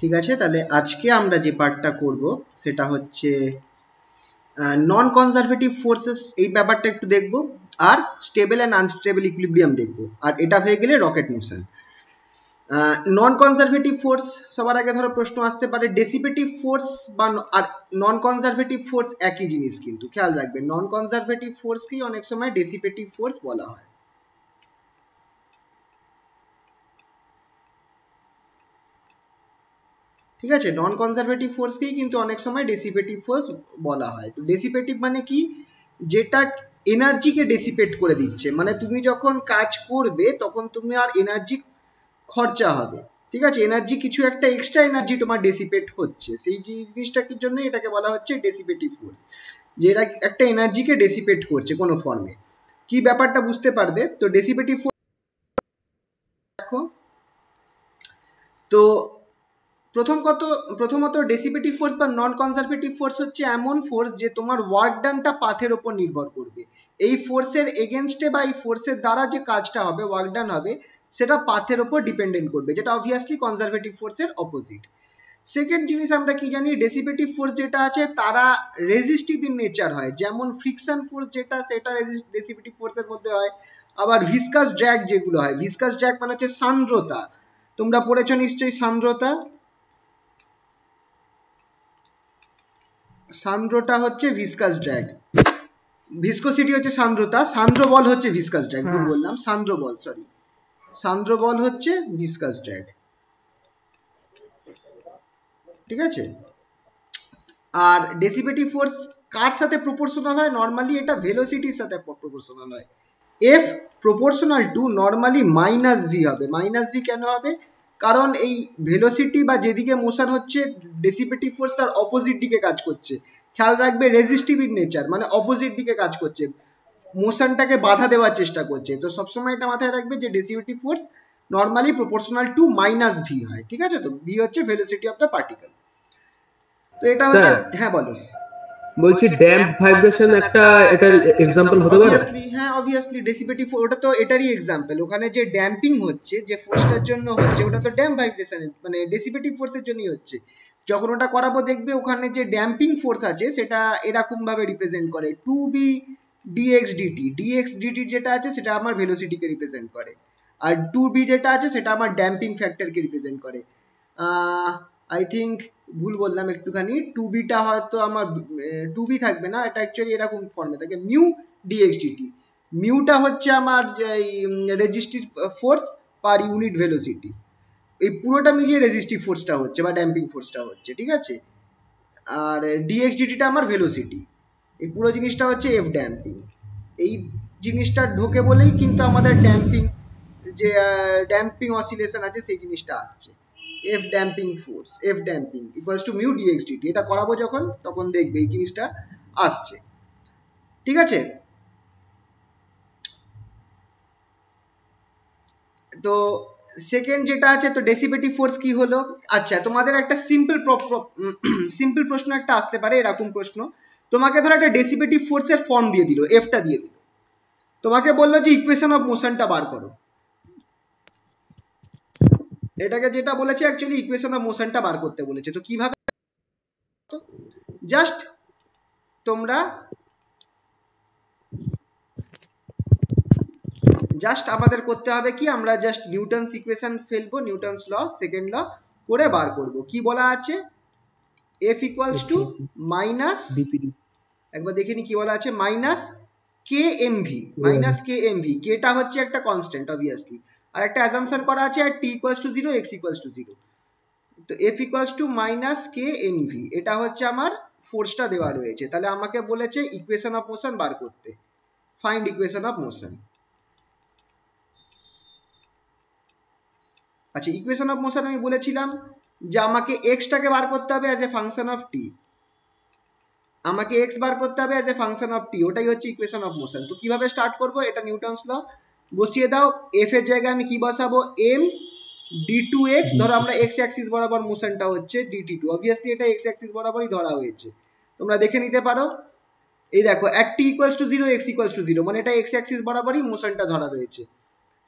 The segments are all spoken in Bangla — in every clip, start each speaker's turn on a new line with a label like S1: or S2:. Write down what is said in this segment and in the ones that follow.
S1: ঠিক আছে, তাহলে আজকে আমরা যে পার্টটা করব সেটা হচ্ছে নন কনজারভেটিভ ফোর্সেস, এই ব্যাপারটা একটু দেখব, আর স্টেবল অ্যান্ড আনস্টেবল ইকুইলিব্রিয়াম দেখব, আর এটা হয়ে গেলে রকেট মোশন। নন কনজারভেটিভ ফোর্স, সবার আগে ধরো প্রশ্ন আসতে পারে ডেসিপেটিভ ফোর্স বা আর নন কনজারভেটিভ ফোর্স একই জিনিস, কিন্তু খেয়াল রাখবে নন কনজারভেটিভ ফোর্সকেই অনেক সময় ডেসিপেটিভ ফোর্স বলা হয়। ঠিক আছে, নন কনজারভেটিভ ফোর্সকেই কিন্তু অনেক সময় ডেসিপেটিভ ফোর্স বলা হয়। তো ডেসিপেটিভ মানে কি, যেটা এনার্জিকে ডেসিপেট করে দিচ্ছে, মানে তুমি যখন কাজ করবে তখন তুমি আর এনার্জি খরচা হবে, ঠিক আছে, এনার্জি কিছু একটা এক্সট্রা এনার্জি তোমার ডেসিপেট হচ্ছে, সেই জিনিসটার জন্য এটাকে বলা হচ্ছে ডেসিপেটিভ ফোর্স, যে এটা একটা এনার্জিকে ডেসিপেট করছে কোনো ফর্মে। কি ব্যাপারটা বুঝতে পারবে। তো ডেসিপেটিভ ফোর্স দেখো, তো প্রথমত ডেসিপেটিভ ফোর্স বা নন কনজারভেটিভ ফোর্স হচ্ছে এমন ফোর্স যে তোমার ওয়ার্ক ডানটা পাথের ওপর নির্ভর করবে। এই ফোর্সের এগেনস্টে বা এই ফোর্সের দ্বারা যে কাজটা হবে, ওয়ার্ক ডান হবে, সেটা পাথের ওপর ডিপেন্ডেন্ট করবে, যেটা অবভিয়াসলি কনজারভেটিভ ফোর্সের অপোজিট। সেকেন্ড জিনিস আমরা কি জানি, ডেসিপেটিভ ফোর্স যেটা আছে তারা রেজিস্টিভ ইন নেচার হয়, যেমন ফ্রিকশন ফোর্স যেটা, সেটা ডেসিপেটিভ ফোর্সের মধ্যে হয়। আবার ভিসকাস ড্র্যাগ যেগুলো হয়, ভিসকাস ড্র্যাগ মানে হচ্ছে সান্দ্রতা, তোমরা পড়েছো নিশ্চয়ই সান্দ্রতা, সান্দ্রটা হচ্ছে ভিসকাস ড্র্যাগ, ভিসকোসিটি হচ্ছে সান্দ্রতা, সান্দ্র বল হচ্ছে ভিসকাস ড্র্যাগ, ভুল বললাম, সান্দ্র বল, সরি, সান্দ্র বল হচ্ছে ভিসকাস ড্র্যাগ। ঠিক আছে, আর ডেসিপেটিভ ফোর্স কার সাথে প্রপোর্শনাল হয়, নরমালি এটা ভেলোসিটির সাথে প্রপোর্শনাল হয়। F proportional to normally minus V হবে। মাইনাস ভি কেন হবে, কারণ এই ভেলোসিটি বা যেদিকে মোশন হচ্ছে ডেসিপেটিভ ফোর্স তার অপোজিট দিকে কাজ করছে। খেয়াল রাখবে রেজিস্টিভ ইন নেচার মানে অপোজিট দিকে কাজ করছে, মোশনটাকে বাধা দেওয়ার চেষ্টা করছে। তো সবসময় এটা মাথায় রাখবে যে dissipative force normally proportional to minus v হয়। ঠিক আছে, তো ভি হচ্ছে ভেলোসিটি অফ দ্য পার্টিকেল। তো এটা হচ্ছে, হ্যাঁ বলো।
S2: বলছি ড্যাম্প ভাইব্রেশন একটা এটার এক্সাম্পল হতে পারে?
S1: হ্যাঁ অবভিয়াসলি ডেসিপেটিভ, ওটা তো এটারই এক্সাম্পল। ওখানে যে ড্যাম্পিং হচ্ছে, যে ফোর্সটার জন্য হচ্ছে, ওটা তো ড্যাম্প ভাইব্রেশন মানে ডেসিপেটিভ ফোর্সের জন্যই হচ্ছে। যখন ওটা করাবো দেখবে ওখানে যে ড্যাম্পিং ফোর্স আছে সেটা এরকম ভাবে রিপ্রেজেন্ট করে 2b dx dt, dx dt যেটা আছে সেটা আমার ভেলোসিটিকে রিপ্রেজেন্ট করে, আর 2b যেটা আছে সেটা আমার ড্যাম্পিং ফ্যাক্টরকে রিপ্রেজেন্ট করে। আই থিঙ্ক ভুল বললাম একটুখানি, 2b টা হয়তো আমার 2b থাকবে না, এটা অ্যাকচুয়ালি এরকম ফর্মে থাকে, মিউ dx dt। মিউটা হচ্ছে আমার resistive force per unit velocity, এই পুরোটা মিলিয়ে রেজিস্টিভ ফোর্সটা হচ্ছে বা ড্যাম্পিং ফোর্সটা হচ্ছে। ঠিক আছে, আর dx dt টা আমার ভেলোসিটি, এই পুরো জিনিসটা হচ্ছে এফ ড্যাম্পিং। এই জিনিসটা ঢোকে বলেই কিন্তু আমাদের ড্যাম্পিং, যে ড্যাম্পিং অসিলেশন আছে সেই জিনিসটা আসছে। F damping force, F damping equals to mu d x d t, এটা করাবো যখন তখন দেখবে এই জিনিসটা আসছে। ঠিক আছে, তো সেকেন্ড যেটা আছে, তো ডেসিপেটিভ ফোর্স কি হলো। আচ্ছা, তোমাদের একটা সিম্পল প্রশ্ন একটা আসতে পারে, এরকম প্রশ্ন, তোমাকে ধরো একটা ডেসিপেটিভ ফোর্সের ফর্ম দিয়ে দিল, এফটা দিয়ে দিল, তোমাকে বললো যে ইকুয়েশন অফ মোশনটা বার করো। এটাকে যেটা বলেছে অ্যাকচুয়ালি ইকুয়েশন অফ মোশনটা বার করতে বলেছে। তো কিভাবে, জাস্ট তোমরা আমাদের করতে হবে কি, আমরা জাস্ট নিউটনস ইকুয়েশন ফেলবো, নিউটনস ল, সেকেন্ড ল করে বার করব। কি বলা আছে, এফ ইকুয়ালস টু মাইনাস, একবার দেখে নি কি বলা আছে, minus K M V, minus K M V, কেটা হচ্ছে একটা কনস্ট্যান্ট অবভিয়াসলি, আর একটা অ্যাজাম্পশন করা আছে আর t equals to 0, x equals to 0। তো f equals to minus K M v, এটা হচ্ছে আমার ফোর্সটা দেওয়া রয়েছে। তাহলে আমাকে বলেছে ইকুয়েশন অফ মোশন বার করতে, ফাইন্ড ইকুয়েশন অফ মোশন। আচ্ছা, ইকুয়েশন অফ মোশন আমি বলেছিলাম যে আমাকে এক্সটাকে বার করতে হবে অ্যাজ এ ফাংশন অফ টি, আমাকে এক্স বার করতে হবে অ্যাজ এ ফাংশন অফ টি, ওটাই হচ্ছে ইকুয়েশন অফ মোশন। তো কিভাবে স্টার্ট করব, এটা নিউটনস ল, বসিয়ে দাও, এফ এর জায়গায় আমি কি বসাবো, এম d2x, ধরো আমরা x অ্যাক্সিস বরাবর মোশনটা হচ্ছে dt2, অবভিয়াসলি এটা x অ্যাক্সিস বরাবরই ধরা হয়েছে, তোমরা দেখে নিতে পারো। এই দেখো at t equals to 0, x equals to 0, মানে এটা x অ্যাক্সিস বরাবরই মোশনটা ধরা রয়েছে।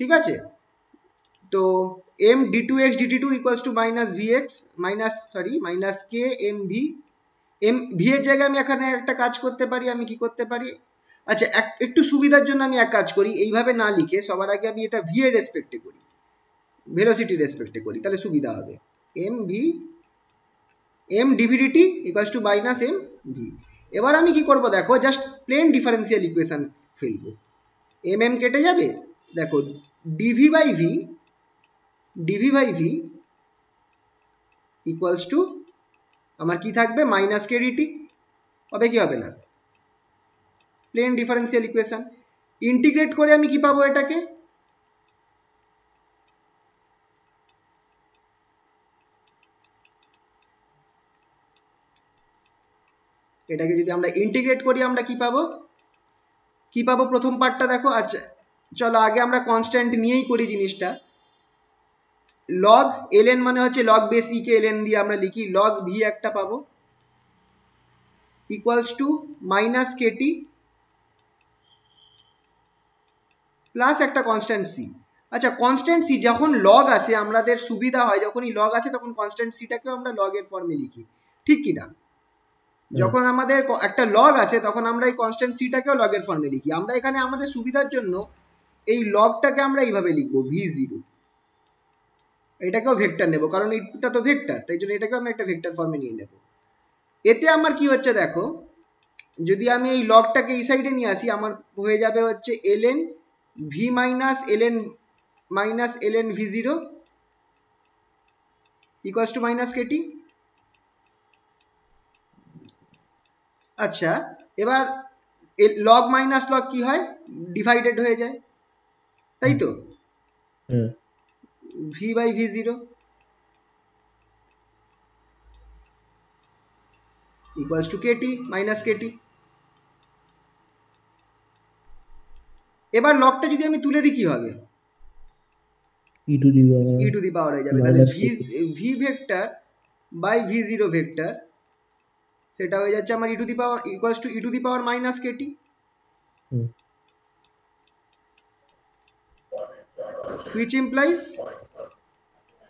S1: ঠিক আছে, তো m d2x dt2 equals to minus vx minus k m v v এর জায়গায় আমি এখানে একটা কাজ করতে পারি, আমি কি করতে পারি, আচ্ছা একটু সুবিধার জন্য আমি এক কাজ করি, এইভাবে না লিখে সবার আগে আমি এটা v এর রেসপেক্টে করি, ভেলোসিটি রেসপেক্টে করি, তাহলে সুবিধা হবে। m dv dt equals to minus m v। এবার আমি কি করব দেখো, জাস্ট প্লেন ডিফারেন্সিয়াল ইকুয়েশন ফেলবো, m কেটে যাবে, দেখো dv by v equals to আমার কি থাকবে, মাইনাস কে ডিটি, হবে কি হবে না, প্লেন ডিফারেন্সিয়াল ইকুয়েশন। ইন্টিগ্রেট করে আমি কি পাবো, এটাকে যদি আমরা ইন্টিগ্রেট করি আমরা কি পাবো প্রথম পার্টটা দেখো। আচ্ছা চলো আগে আমরা কনস্ট্যান্ট নিয়েই করি জিনিসটা। লগ ln মানে হচ্ছে লগ বেস ই কে ln দিয়ে আমরা লিখি, লগ ভি একটা পাবো equals to minus K T plus একটা কনস্ট্যান্ট সি। আচ্ছা কনস্ট্যান্ট সি যখন লগ আসে আমাদের সুবিধা হয়, যখনই লগ আসে তখন কনস্ট্যান্ট সিটাকেও আমরা লগের ফর্মে লিখি, ঠিক কি না? যখন আমাদের একটা লগ আসে তখন আমরা এই কনস্ট্যান্ট সিটাকেও লগের ফর্মে লিখি। আমরা এখানে আমাদের সুবিধার জন্য এই লগটাকে আমরা এইভাবে লিখবো v0, এটাকেও ভেক্টর নেব কারণ এটা তো ভেক্টর, তাই জন্য এটাকেও আমি একটা ভেক্টর ফর্মে নিয়ে নেব। এতে আমার কি হচ্ছে দেখো, যদি আমি এই লগটাকে এই সাইডে নিয়ে আসি আমার হয়ে যাবে হচ্ছে ln v minus ln v0 equals to minus kt। আচ্ছা এবার লগ মাইনাস লগ কি হয়, ডিভাইডেড হয়ে যায়, তাই তো, v by v0 equals to kt minus kt। এবার লগটা যদি আমি তুলে দিই কি হবে, e টু দি পাওয়ার হয়ে যাবে, তাহলে v vector by v0 vector সেটা হয়ে যাচ্ছে আমার e to the power equals to e to the power minus kt, which implies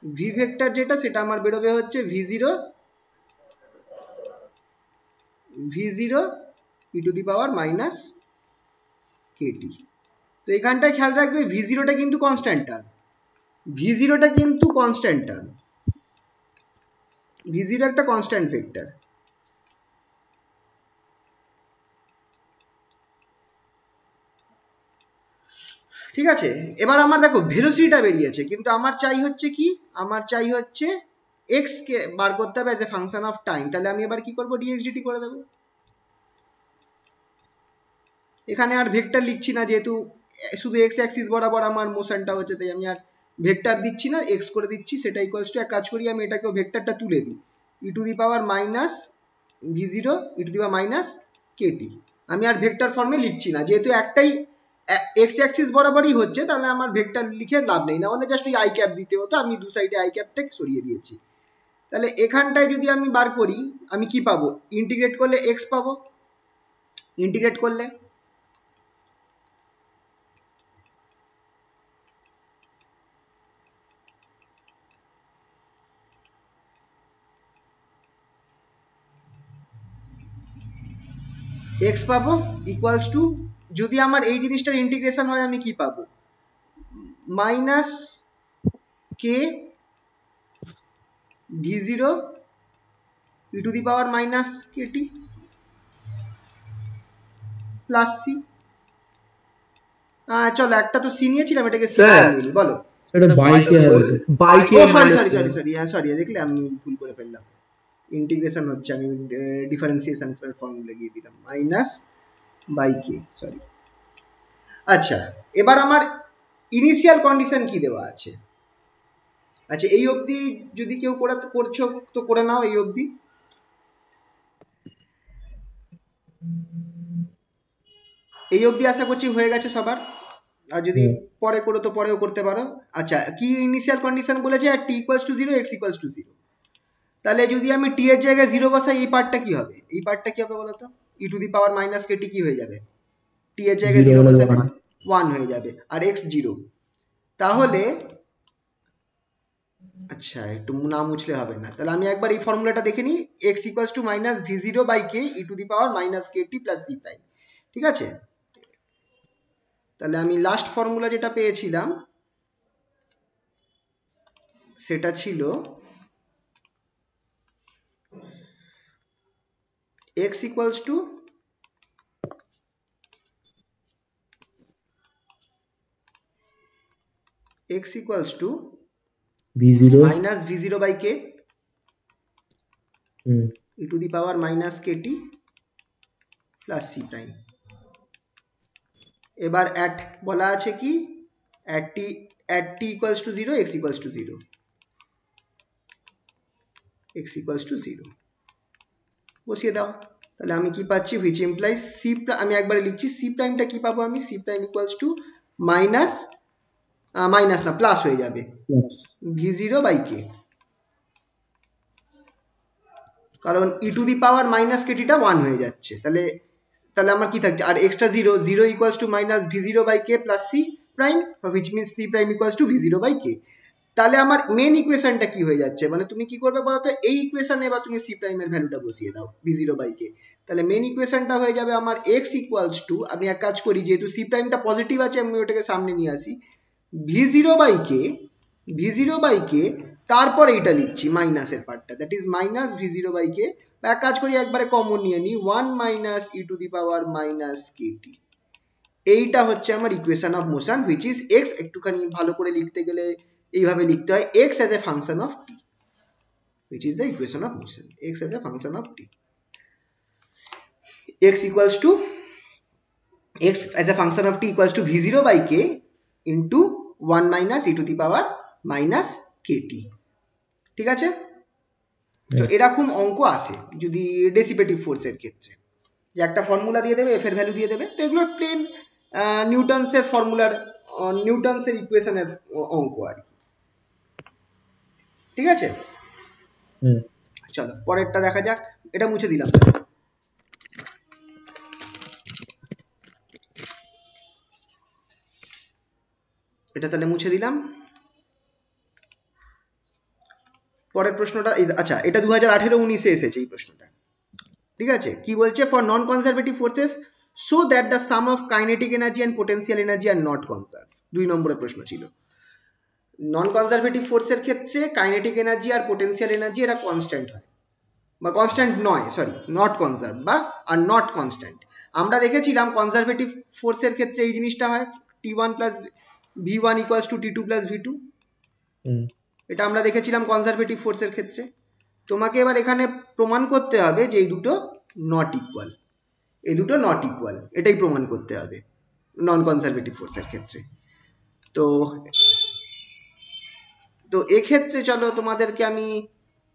S1: v vector যেটা সেটা আমার বেরোবে হচ্ছে v0 e to the power minus kt। তো এখানটায় খেয়াল রাখবে v0টা কিন্তু কনস্ট্যান্ট টার্ম, v0টা কিন্তু কনস্ট্যান্ট টার্ম, v0 একটা কনস্ট্যান্ট ভেক্টর। ঠিক আছে, এবার আমার দেখো ভেলোসিটিটা বেরিয়েছে, কিন্তু আমার চাই হচ্ছে কি, আমার চাই হচ্ছে x কে বার করতে হবে as a function of time. তাহলে আমি এবার কি করব, dx dt করে দেব। এখানে আর ভেক্টর লিখছি না, যেহেতু শুধু x অ্যাক্সিস বরাবর আমার মোশনটা হচ্ছে, তাই আমি আর ভেক্টর দিচ্ছি না, x করে দিচ্ছি। সেটা ইকুয়ালস টু এক কাজ করি আমি এটাকেও ভেক্টরটা তুলে দিই, e to the power minus v0 e to the power minus kt। আমি আর ভেক্টর ফর্মে লিখছি না, যেহেতু একটাই x অ্যাক্সিস বরাবরই হচ্ছে, তাহলে আমার ভেক্টর লিখে লাভ নেই, না মানে জাস্ট ওই আই ক্যাপ দিতে হতো, আমি দু সাইডে আই ক্যাপটাকে সরিয়ে দিয়েছি। তাহলে এখানটায় যদি আমি বার করি আমি কি পাবো, ইন্টিগ্রেট করলে x পাবো, ইন্টিগ্রেট করলে x পাবো ইকুয়ালস টু, যদি আমার এই জিনিসটার ইন্টিগ্রেশন হয় আমি কি পাবো, minus K v0 e to the power minus kt plus C. চলো একটা তো সি নিয়েছিলাম, এটাকে সি নিয়ে বলো,
S2: এটা বাই কে
S1: সরি দেখলে আমি ভুল করে ফেললাম, ইন্টিগ্রেশন হচ্ছে, আমি ডিফারেন্সিয়েশন ফর্মুলা লাগিয়ে দিলাম, মাইনাস বাই কে, সরি। আচ্ছা এবার আমার ইনিশিয়াল কন্ডিশন কি দেওয়া আছে, আচ্ছা এই অবধি যদি কেউ করছো তো করে নাও, এই অবধি আশা করছি হয়ে গেছে সবার, আর যদি পরে করো তো পরেও করতে পারো। আচ্ছা কি ইনিশিয়াল কন্ডিশন বলেছে, t equals to 0 x equals to 0। তাহলে যদি আমি t এর জায়গায় 0 বসাই এই পার্টটা কি হবে, এই পার্টটা কি হবে বলো তো, e to the power minus kt কি হয়ে যাবে, t এর জায়গায় 0 বসালে 1 হয়ে যাবে, আর x 0। তাহলে আচ্ছা একটু না মুছলে হবে না, তাহলে আমি একবার এই ফর্মুলাটা দেখে নিই। x equals to minus V zero by K E to the power minus K T plus C prime. ঠিক আছে, তাহলে আমি লাস্ট ফর্মুলা যেটা পেয়েছিলাম সেটা ছিল x equals to minus V zero by K E to the power minus K T plus C prime. এবার অ্যাট বলা আছে কি at T equals to zero X equals to zero, X equals to zero বসিয়ে দাও। তাহলে আমি কি পাচ্ছি, হুইচ ইমপ্লাইজ সি, আমি একবারে লিখছি সি প্রাইমটা কি পাবো আমি, C prime equals to minus minus না প্লাস হয়ে যাবে ভি জিরো বাই কে, কারণ ই টু দি পাওয়ার মাইনাস কেটিটা 1 হয়ে যাচ্ছে। তাহলে তাহলে আমার কি থাকছে, আর extra zero, zero equals to minus V zero by k plus C prime, which means c prime equals to v zero by k. তাহলে আমার মেন ইকুয়েশনটা কি হয়ে যাচ্ছে, মানে তুমি কি করবে বলো তো, এই ইকুয়েশনে এবার তুমি সি প্রাইমের ভ্যালুটা বসিয়ে দাও ভি জিরো বাই কে। তাহলে মেন ইকুয়েশনটা হয়ে যাবে আমার এক্স ইকুয়ালস টু, আমি এক কাজ করি যেহেতু সি প্রাইমটা পজিটিভ আছে আমি ওটাকে সামনে নিয়ে আসি, ভি জিরো বাই কে তারপর এইটা লিখছি মাইনাসের পার্টটা, that is minus V zero by k, এক কাজ করি একবারে কমন নিয়ে নিই 1 minus e to the power minus K t. এইটা হচ্ছে আমার equation of motion which is x, একটুখানি ভালো করে লিখতে গেলে এইভাবে লিখতে হয়, x as a function of t, which is the equation of motion, x as a function of t, x equals to x as a function of t equals to v0 by k into 1 minus e to the power minus kt। ঠিক আছে, তো এরকম অঙ্ক আসে যদি ডেসিপেটিভ ফোর্সের ক্ষেত্রে, যে একটা ফর্মুলা দিয়ে দেবে, এফ এর ভ্যালু দিয়ে দেবে, তো এগুলো প্লেন নিউটনসের ফর্মুলার, নিউটনসের ইকুয়েশনের অঙ্ক আর কি। ঠিক আছে, চলো পরেরটা দেখা যাক, এটা মুছে দিলাম, এটা তাহলে মুছে দিলাম। পরের প্রশ্নটা, আচ্ছা এটা 2018-19 এসেছে এই প্রশ্নটা। ঠিক আছে, কি বলছে, for non conservative forces so that the sum of kinetic energy and potential energy are not conserve. 2 নম্বরের প্রশ্ন ছিল, নন কনজারভেটিভ ফোর্সের ক্ষেত্রে কাইনেটিক এনার্জি আর পোটেনশিয়াল এনার্জি এরা কনস্ট্যান্ট হয়, বা কনস্ট্যান্ট নয়, সরি নট কনজার্ভ বা আর নট কনস্ট্যান্ট। আমরা দেখেছিলাম কনজারভেটিভ ফোর্সের ক্ষেত্রে এই জিনিসটা হয়, t one plus v one equals to t two plus v two, এটা আমরা দেখেছিলাম কনজারভেটিভ ফোর্সের ক্ষেত্রে। তোমাকে এবার এখানে প্রমাণ করতে হবে যে এই দুটো নট ইকুয়াল, এই দুটো নট ইকুয়াল, এটাই প্রমাণ করতে হবে নন কনজারভেটিভ ফোর্সের ক্ষেত্রে। তো তো এক্ষেত্রে চলো তোমাদেরকে আমি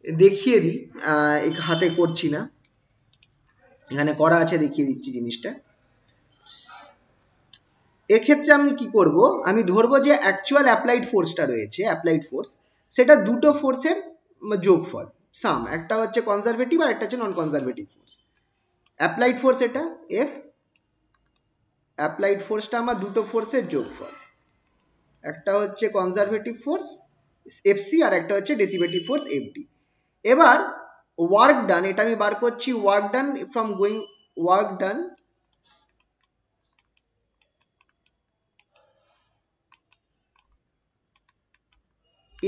S1: দেখিয়ে দিই, হাতে করছি না, এখানে করা আছে, দেখিয়ে দিচ্ছি জিনিসটা। এক্ষেত্রে আমি কি করব, আমি ধরবো যে অ্যাকচুয়াল অ্যাপ্লাইড ফোর্সটা রয়েছে, অ্যাপ্লাইড ফোর্স, সেটা দুটো ফোর্সের যোগফল, সাম, একটা হচ্ছে কনজারভেটিভ আর একটা হচ্ছে নন কনজারভেটিভ ফোর্স। অ্যাপ্লাইড ফোর্স এটা এফ, অ্যাপ্লাইড ফোর্সটা আমার দুটো ফোর্সের যোগফল, একটা হচ্ছে কনজারভেটিভ ফোর্স এফসি আর একটা হচ্ছে ডেসিভেটিভ ফোর্স এফডি। এবার ওয়ার্ক ডান, এটা আমি বার করছি, work done from going, work done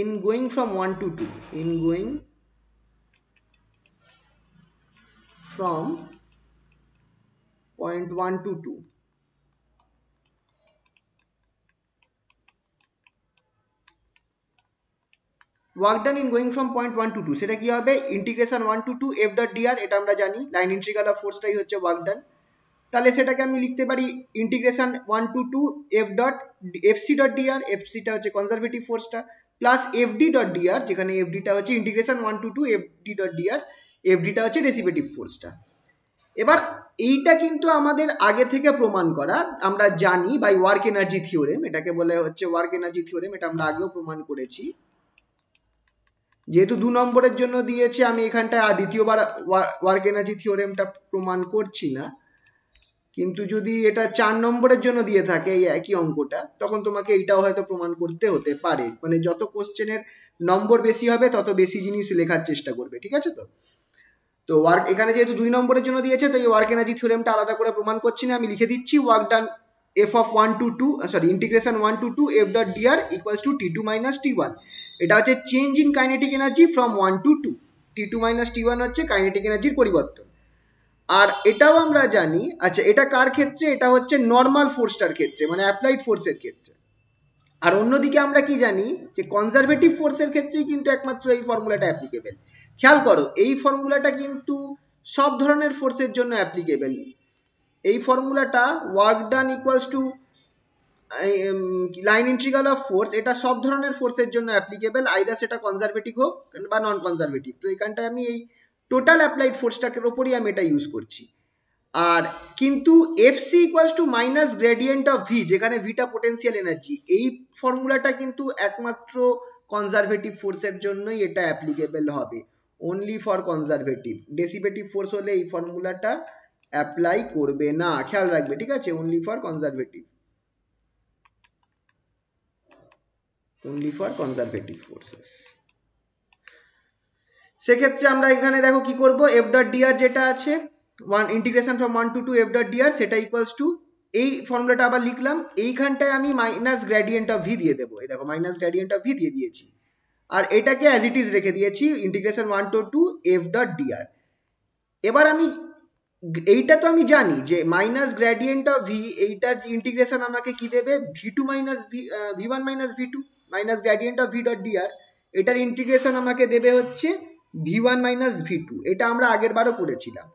S1: in going from 1 to 2, in going from point 1 to 2, work done in going from point 1 to 2 সেটা কি হবে, integration 1 to 2 f dot dr, এটা আমরা জানি লাইন ইন্টিগ্রাল অফ ফোর্সটাই হচ্ছে ওয়ার্ক ডান। তাহলে সেটাকে আমি লিখতে পারি integration 1 to 2 f dot fc dot dr, fcটা হচ্ছে কনজারভেটিভ ফোর্সটা, প্লাস fd dot dr, যেখানে fdটা হচ্ছে integration 1 to 2 fd dot dr, fdটা হচ্ছে ডেসিভেটিভ ফোর্সটা। এবার এইটা কিন্তু আমাদের আগে থেকে প্রমাণ করা, আমরা জানি বাই ওয়ার্ক এনার্জি থিওরেম, এটাকে বলে হচ্ছে ওয়ার্ক এনার্জি থিওরেম, এটা আমরা আগেও প্রমাণ করেছি। যেহেতু 2 নম্বরের জন্য দিয়েছে, আমি এখানটায় দ্বিতীয়বার ওয়ার্ক এনার্জি থিওরেমটা প্রমাণ করছি না, কিন্তু যদি এটা 4 নম্বরের জন্য দিয়ে থাকে এই একই অঙ্কটা, তখন তোমাকে এইটাও হয়তো প্রমাণ করতে হতে পারে। মানে যত কোশ্চেনের নম্বর বেশি হবে তত বেশি জিনিস লেখার চেষ্টা করবে, ঠিক আছে? তো ওয়ার্ক এখানে যেহেতু 2 নম্বরের জন্য দিয়েছে, তো এই ওয়ার্ক এনার্জি থিওরেমটা আলাদা করে প্রমাণ করছি না, আমি লিখে দিচ্ছি work done f of 1 to 2 sorry integration 1 to 2 f dot dr equals to t2 minus t1। এটা হচ্ছে change in kinetic energy from 1 to 2, t2 minus t1 হচ্ছে কাইনেটিক এনার্জির পরিবর্তন। আর এটাও আমরা জানি, আচ্ছা এটা কার ক্ষেত্রে, এটা হচ্ছে নর্মাল ফোর্সটার ক্ষেত্রে, মানে অ্যাপ্লাইড ফোর্সের ক্ষেত্রে। আর অন্যদিকে আমরা কি জানি যে কনজারভেটিভ ফোর্সের ক্ষেত্রেই কিন্তু একমাত্র এই ফর্মুলাটা অ্যাপ্লিকেবল। খেয়াল করো এই ফর্মুলাটা কিন্তু সব ধরনের ফোর্সের জন্য অ্যাপ্লিকেবল। এই ফর্মুলাটা work done equals to line integral of force, এটা সব ধরনের ফোর্সের জন্য অ্যাপ্লিকেবল, আইদার সেটা কনজারভেটিভ হোক বা নন কনজারভেটিভ। তো এখানটায় আমি এই টোটাল অ্যাপ্লাইড ফোর্সটাকে উপরই আমি এটা ইউজ করছি। আর কিন্তু FC equals to minus gradient of V, যেখানে ভিটা পোটেনশিয়াল এনার্জি, এই ফর্মুলাটা কিন্তু একমাত্র কনজারভেটিভ ফোর্সের জন্যই এটা অ্যাপ্লিকেবল হবে, অনলি ফর কনজারভেটিভ। ডেসিভেটিভ ফোর্স হলে এই ফর্মুলাটা অ্যাপ্লাই করবে না, খেয়াল রাখবে, ঠিক আছে? Only for conservative, only for conservative forces। সেক্ষেত্রে আমরা এখানে দেখো কি করব, f dot dr যেটা আছে 1 integration from 1 to 2 f dot dr, সেটা ইকুয়ালস টু এই ফর্মুলাটা আবার লিখলাম, এইখানটায় আমি মাইনাস গ্রেডিয়েন্ট অফ ভি দিয়ে দেবো। এই দেখো মাইনাস গ্রেডিয়েন্ট অফ ভি দিয়ে দিয়েছি, আর এটাকে অ্যাজ ইট ইজ রেখে দিয়েছি integration 1 to 2 f dot dr। এবার আমি এইটা তো আমি জানি যে মাইনাস গ্রেডিয়েন্ট অফ ভি, এইটার ইন্টিগ্রেশন আমাকে কি দেবে, v2 minus v1 minus v2 minus gradient of v dot dr, এটার ইন্টিগ্রেশন আমাকে দেবে হচ্ছে v1 মাইনাস v2। এটা আমরা আগের বারও করেছিলাম।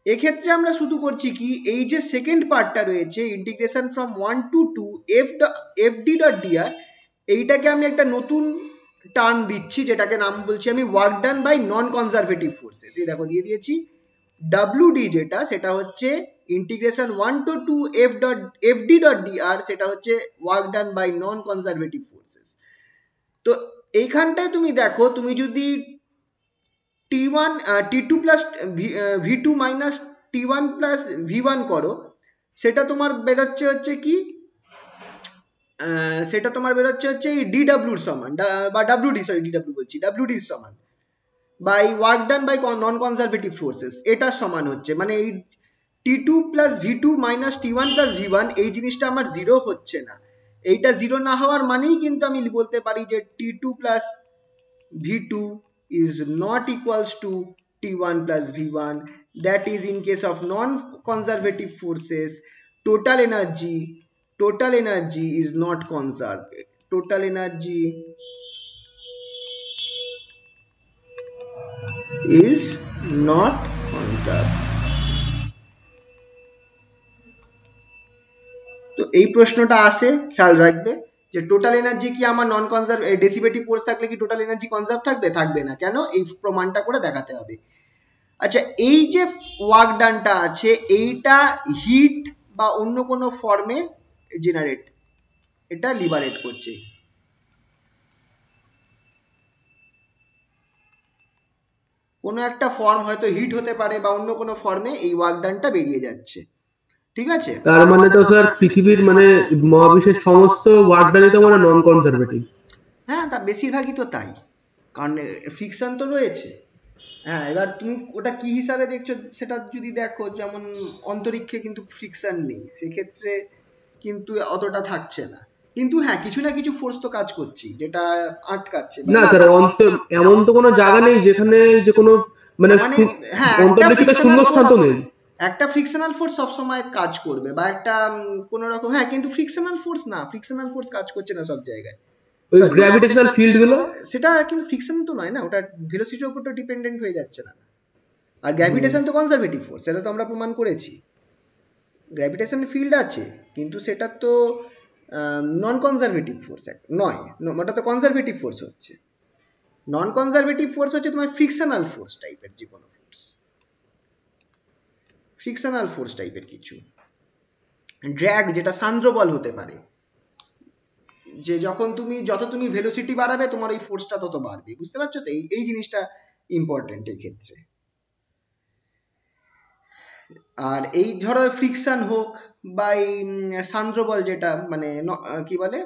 S1: এক্ষেত্রে আমরা শুধু করছি কি, এই যে সেকেন্ড পার্টটা রয়েছে integration from 1 to 2 fd dot dr, এইটাকে আমি একটা নতুন টার্ম দিচ্ছি, যেটাকে নাম বলছি আমি work done by non conservative forces. এই দেখো দিয়ে দিয়েছি WD, যেটা সেটা হচ্ছে integration 1 to 2 fd dot dr, সেটা হচ্ছে work done by non conservative forces. তো এইখানটায় তুমি দেখো, তুমি যদি t2 plus v2 minus t1 plus v1 করো, সেটা তোমার বেরোচ্ছে হচ্ছে কি, সেটা তোমার বেরোচ্ছে হচ্ছে এই dw এর সমান, বা wd, সরি dw বলছি, wd এর সমান by work done by non conservative forces, এটা সমান হচ্ছে, মানে এই t2 plus v2 minus t1 plus v1 এই জিনিসটা আমার জিরো হচ্ছে না। এইটা জিরো না হওয়ার মানেই কিন্তু আমি বলতে পারি যে t2 plus v2 is not equals to t1 plus v1, that is in case of non conservative forces total energy is not conserved, total energy is not conserved। তো এই প্রশ্নটা আসে, খেয়াল রাখবে যে টোটাল এনার্জি কি আমার নন কনজার্ভ, ডেসিভেটিভ ফোর্স থাকলে কি টোটাল এনার্জি কনজার্ভ থাকবে? থাকবে না। কেন? এই প্রমাণটা করে দেখাতে হবে। আচ্ছা, এই যে ওয়ার্ক ডানটা আছে, এইটা হিট বা অন্য কোনো ফর্মে জেনারেট, এটা লিবারেট করছে। কোনো একটা ফর্ম হয়তো হিট হতে পারে বা অন্য কোনো ফর্মে এই ওয়ার্ক ডানটা বেরিয়ে যাচ্ছে, ঠিক আছে?
S2: তার মানে তো স্যার পৃথিবীর মানে মহাবিশ্বের সমস্ত ওয়ার্ক ডানই তো মানে নন কনজারভেটিভ।
S1: হ্যাঁ, তা বেশিরভাগই তো তাই, কারণ ফ্রিকশন তো রয়েছে। হ্যাঁ, এবার তুমি ওটা কি হিসাবে দেখছো সেটা যদি দেখো, যেমন অন্তরিক্ষে কিন্তু ফ্রিকশন নেই, সেক্ষেত্রে কিন্তু অতটা থাকছে না। কিন্তু হ্যাঁ, কিছু না কিছু ফোর্স তো কাজ করছে যেটা আটকাচ্ছে।
S2: না স্যার, এমন তো কোনো জায়গা নেই যেখানে যে কোনো মানে
S1: হ্যাঁ,
S2: অন্তর্লিখিত শূন্যস্থান তো নেই।
S1: একটা ফ্রিকশনাল ফোর্স সবসময় কাজ করবে, বা একটা কোন রকম, হ্যাঁ, কিন্তু ফ্রিকশনাল ফোর্স না, ফ্রিকশনাল ফোর্স কাজ করছে না সব জায়গায়।
S2: ওই গ্র্যাভিটেশনাল ফিল্ড গুলো,
S1: সেটা কিন্তু ফ্রিকশন তো নয় না, ওটা ভেলোসিটির উপর তো ডিপেন্ডেন্ট হয়ে যাচ্ছে না। আর গ্র্যাভিটেশন তো কনজারভেটিভ ফোর্স, সেটা তো আমরা প্রমাণ করেছি। গ্র্যাভিটেশন ফিল্ড আছে, কিন্তু সেটা তো নন কনজারভেটিভ ফোর্স নয়, ওটা তো কনজারভেটিভ ফোর্স হচ্ছে। নন কনজারভেটিভ ফোর্স হচ্ছে তোমার ফ্রিকশনাল ফোর্স টাইপের যে কোনো ফোর্স, ফ্রিকশনাল ফোর্স টাইপের কিছু। ড্র্যাগ, যেটা সান্দ্র বল হতে পারে, যে যখন যত তুমি ভেলোসিটি বাড়াবে তোমার এই ফোর্সটা তত বাড়বে। বুঝতে পারছো তো? এই জিনিসটা ইম্পর্টেন্ট এই ক্ষেত্রে। আর এই ধরো ফ্রিকশন হোক বা এই সান্দ্র বল যেটা মানে কি বলে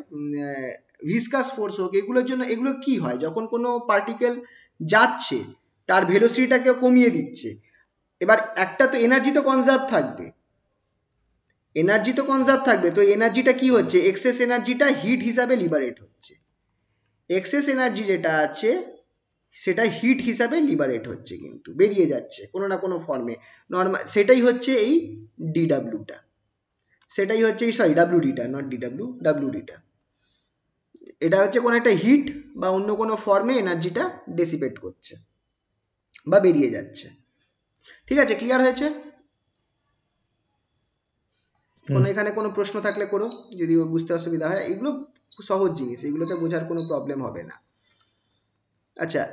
S1: ভিসকাস ফোর্স হোক, এগুলোর জন্য এগুলো কি হয়, যখন কোনো পার্টিকেল যাচ্ছে তার ভেলোসিটিটাকে কমিয়ে দিচ্ছে, এবার একটা তো এনার্জি তো কনজার্ভ থাকবে, তো এনার্জিটা কি হচ্ছে, এক্সেস এনার্জিটা হিট হিসাবে লিবারেট হচ্ছে, এক্সেস এনার্জি যেটা আছে সেটা হিট হিসাবে লিবারেট হচ্ছে, কিন্তু বেরিয়ে যাচ্ছে কোনো না কোনো ফর্মে নর্মাল, সেটাই হচ্ছে এই ডিডাব্লিউটা, সেটাই হচ্ছে সরি ডাব্লিউডিটা, নট ডিডাব্লিউ, ডাব্লিউডিটা। এটা হচ্ছে কোনো একটা হিট বা অন্য কোনো ফর্মে এনার্জিটা ডেসিপেট করছে বা বেরিয়ে যাচ্ছে। ঠিক আছে, ক্লিয়ার হয়েছে? কোনো এখানে কোনো প্রশ্ন থাকলে করো, যদি বুঝতে অসুবিধা হয়, এগুলো সহজ জিনিস, এগুলোতে বোঝার কোনো প্রবলেম হবে না। আচ্ছা,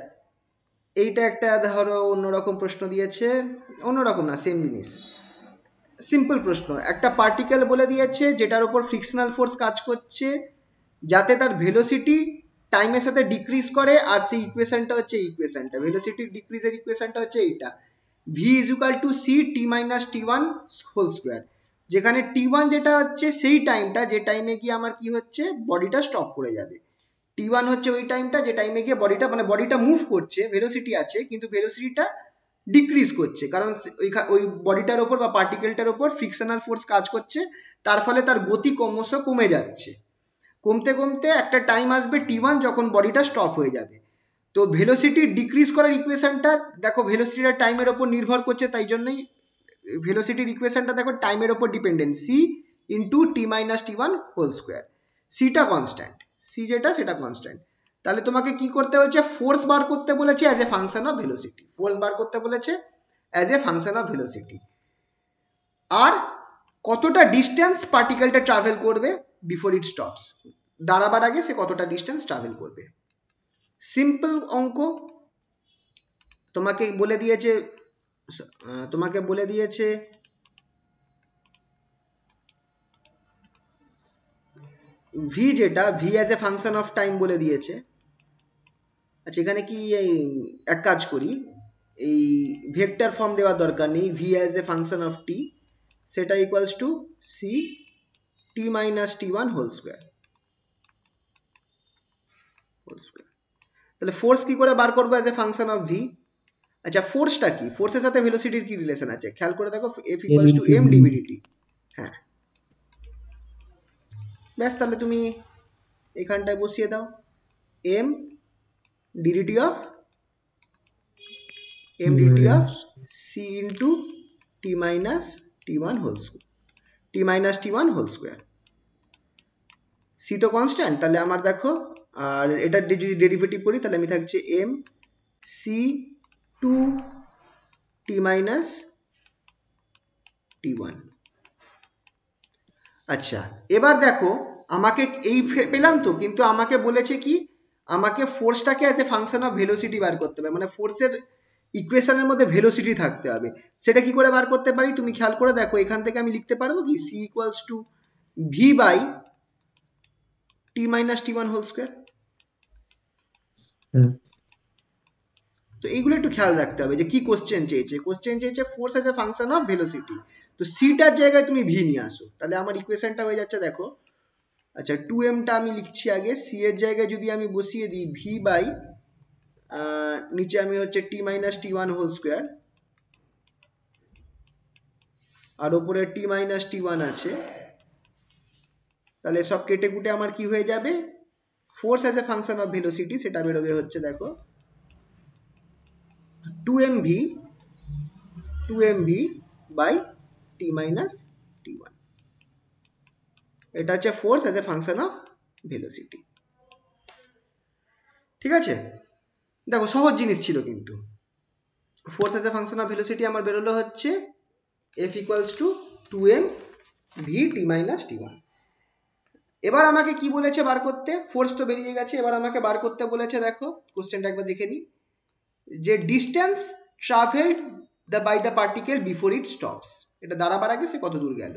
S1: এইটা একটা ধরো অন্যরকম প্রশ্ন দিয়েছে, অন্যরকম না সেম জিনিস, সিম্পল প্রশ্ন। একটা পার্টিকেল বলে দিয়েছে যেটার উপর ফ্রিকশনাল ফোর্স কাজ করছে, যাতে তার ভেলোসিটি টাইমের সাথে ডিক্রিজ করে, আর সেই ইকুয়েশনটা হচ্ছে ইকুয়েশনটা, ভেলোসিটি ডিক্রিজের ইকুয়েশনটা হচ্ছে এইটা, v is equal to c t minus t1 whole square, যেখানে t1 যেটা হচ্ছে সেই টাইমটা যে টাইমে গিয়ে আমার কি হচ্ছে বডিটা স্টপ করে যাবে, t1 হচ্ছে ওই টাইমটা যে টাইমে গিয়ে বডিটা মানে বডিটা মুভ করছে, ভেলোসিটি আছে কিন্তু ভেলোসিটিটা ডিক্রিজ করছে, কারণ ওই বডিটার ওপর বা পার্টিকেলটার ওপর ফ্রিকশনাল ফোর্স কাজ করছে, তার ফলে তার গতি ক্রমশ কমে যাচ্ছে, কমতে কমতে একটা টাইম আসবে t1 যখন বডিটা স্টপ হয়ে যাবে। তো ভেলোসিটি ডিক্রিজ করার ইকুয়েশনটা দেখো, ভেলোসিটিটা টাইমের ওপর নির্ভর করছে, তাই জন্যই ভেলোসিটির ইকুয়েশনটা দেখো টাইমের ওপর dependent, c into T minus t1 whole square, সিটা কনস্ট্যান্ট, সি যেটা সেটা কনস্ট্যান্ট। তাহলে তোমাকে কি করতে হচ্ছে, ফোর্স বার করতে বলেছে as a function of velocity, force বার করতে বলেছে as a function of velocity, আর কতটা ডিস্টেন্স পার্টিকেলটা ট্রাভেল করবে বিফোর ইট স্টপস, দাঁড়াবার আগে সে কতটা ডিস্টেন্স ট্রাভেল করবে। সিম্পল অঙ্ক, তোমাকে বলে দিয়েছে ভি, যেটা V as a function of time বলে দিয়েছে। আচ্ছা, এখানে কি এক কাজ করি, এই ভেক্টর ফর্ম দেওয়ার দরকার নেই, v as a function of t সেটা equals to c t minus t1 whole square. তাহলে ফোর্স কি করে বার করবো as a function of v? আচ্ছা, ফোর্সটা কি, ফোর্সের সাথে ভেলোসিটির কি রিলেশন আছে খেয়াল করে দেখো, F equals to M d v d t. হ্যাঁ, ব্যাস, তাহলে তুমি এখানটায় বসিয়ে দাও M d d t of C into T minus t1 whole square, C তো কনস্ট্যান্ট, তাহলে আমার দেখো, আর এটা যদি ডেরিভেটিভ করি তাহলে আমি থাকছে এম সি টু টি মাইনাস t1। আচ্ছা, এবার দেখো আমাকে এই পেলাম তো, কিন্তু আমাকে বলেছে কি, আমাকে ফোর্সটাকে as a function of velocity বার করতে হবে, মানে ফোর্সের ইকুয়েশনের মধ্যে ভেলোসিটি থাকতে হবে। সেটা কি করে বার করতে পারি, তুমি খেয়াল করে দেখো, এখান থেকে আমি লিখতে পারবো কি, C equals to V by T minus t1 whole square. তো এইগুলো একটু খেয়াল রাখতে হবে যে কি কোশ্চেন চেয়েছে force as a function of velocity, তো সিটার জায়গায় তুমি ভি নিয়ে আসো, তাহলে আমার ইকুয়েশনটা হয়ে যাচ্ছে দেখো। আচ্ছা, 2m টা আমি লিখছি আগে, সি এর জায়গায় যদি আমি বসিয়ে দিই ভি বাই নিচে আমি হচ্ছে টি মাইনাস t1 হোল স্কোয়ার, আর ওপরে টি মাইনাস t1 আছে, তাহলে সব কেটে কুটে আমার কি হয়ে যাবে, force as a function of velocity সেটা বেরোবে হচ্ছে দেখো 2mv by T minus t1, এটা হচ্ছে force as a function of velocity. ঠিক আছে, দেখো সহজ জিনিস ছিল, কিন্তু force as a function of velocity আমার বেরোলো হচ্ছে F equals to 2m v t minus t1। এবার আমাকে কি বলেছে বার করতে, ফোর্স তো বেরিয়ে গেছে, এবার আমাকে বার করতে বলেছে, দেখো কোশ্চেনটা একবার দেখে নিই, যে distance travelled by the particle before it stops, এটা দাঁড়াবার আগে সে কত দূর গেল,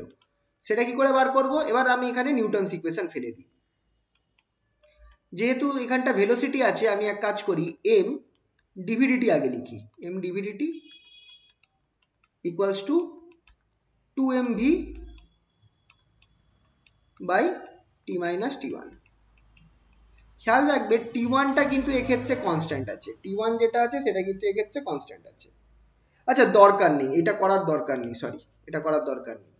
S1: সেটা কি করে বার করব। এবার আমি এখানে নিউটনস ইকুয়েশন ফেলে দিই, যেহেতু এখানটা ভেলোসিটি আছে, আমি এক কাজ করি, m ডিভিডিটি আগে লিখি, m d v d t equals to 2mv by t minus t1। খেয়াল রাখবে t1 টা কিন্তু এক্ষেত্রে কনস্ট্যান্ট আছে, t1 যেটা আছে সেটা কিন্তু এক্ষেত্রে কনস্ট্যান্ট আছে। আচ্ছা দরকার নেই, এটা করার দরকার নেই, সরি এটা করার দরকার নেই,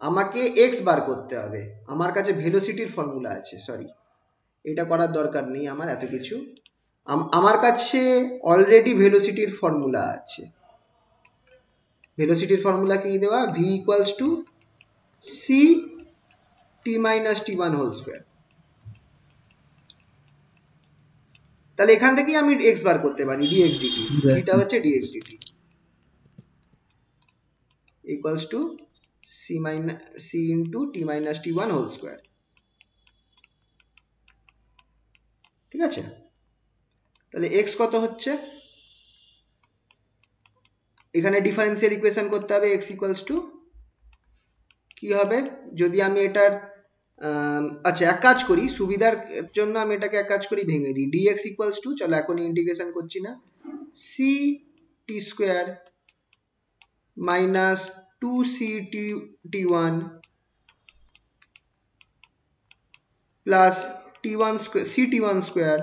S1: আমাকে x বার করতে হবে, আমার কাছে ভেলোসিটির ফর্মুলা আছে, সরি এটা করার দরকার নেই আমার এত কিছু, আমার কাছে অলরেডি ভেলোসিটির ফর্মুলা আছে। ভেলোসিটির ফর্মুলা কি দেওয়া, v equals to c t minus t1 whole square. তাহলে এখান থেকেই আমি x বার করতে পারি, dx dt, এটা হচ্ছে dx dt equals to c into t minus t1 whole square. ঠিক আছে, তাহলে x কত হচ্ছে, এখানে ডিফারেন্সিয়াল ইকুয়েশন করতে হবে, x ইকুয়ালস টু কি হবে, যদি আমি এটার আচ্ছা এক কাজ করি, সুবিধার জন্য আমি এটাকে এক কাজ করি ভেঙে দিই, dx ইকুয়ালস টু, চলো এখন ইন্টিগ্রেশন করছি না, c t square minus 2c t1 plus t1 square c t1 square,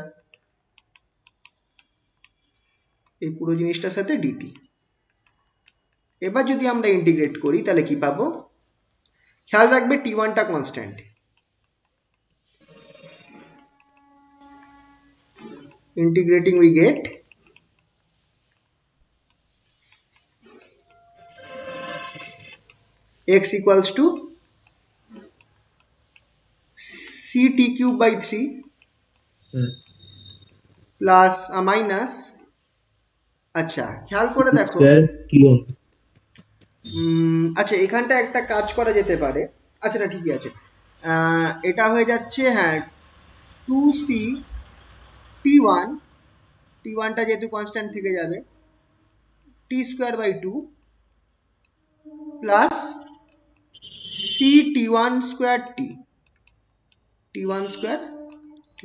S1: এই পুরো জিনিসটার সাথে dt। এবার যদি আমরা ইন্টিগ্রেট করি তাহলে কি পাবো, খেয়াল রাখবে t1 টা constant, integrating we get x equals to ct cube by 3 plus minus, আচ্ছা খেয়াল করে দেখো, আচ্ছা এখানটা একটা কাজ করা যেতে পারে, আচ্ছা না ঠিকই আছে, এটা হয়ে যাচ্ছে হ্যাঁ 2c t1, t1 টা যেহেতু কনস্ট্যান্ট থেকে যাবে, t square by 2 plus c t1 square t1 square t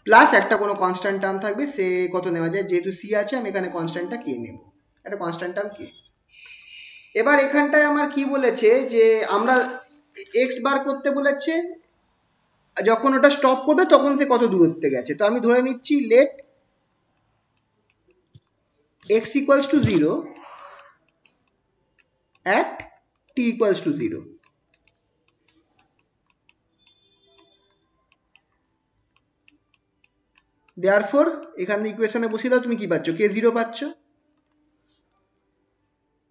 S1: plus একটা কোনো কনস্ট্যান্ট টার্ম থাকবে, সে কত নেওয়া যায়, যেহেতু c আছে আমি এখানে কনস্ট্যান্টটা k নেব, একটা কনস্ট্যান্ট টার্ম k। এবার এখানটায় আমার কি বলেছে যে আমরা x বার করতে বলেছে, যখন ওটা স্টপ করবে তখন সে কত দূরত্বে গেছে, তো আমি ধরে নিচ্ছি late x equals to 0 at t equals to 0। therefore এখানে ইকুয়েশনে বসিয়ে দাও, তুমি কি পাচ্ছ, k0 পাচ্ছ,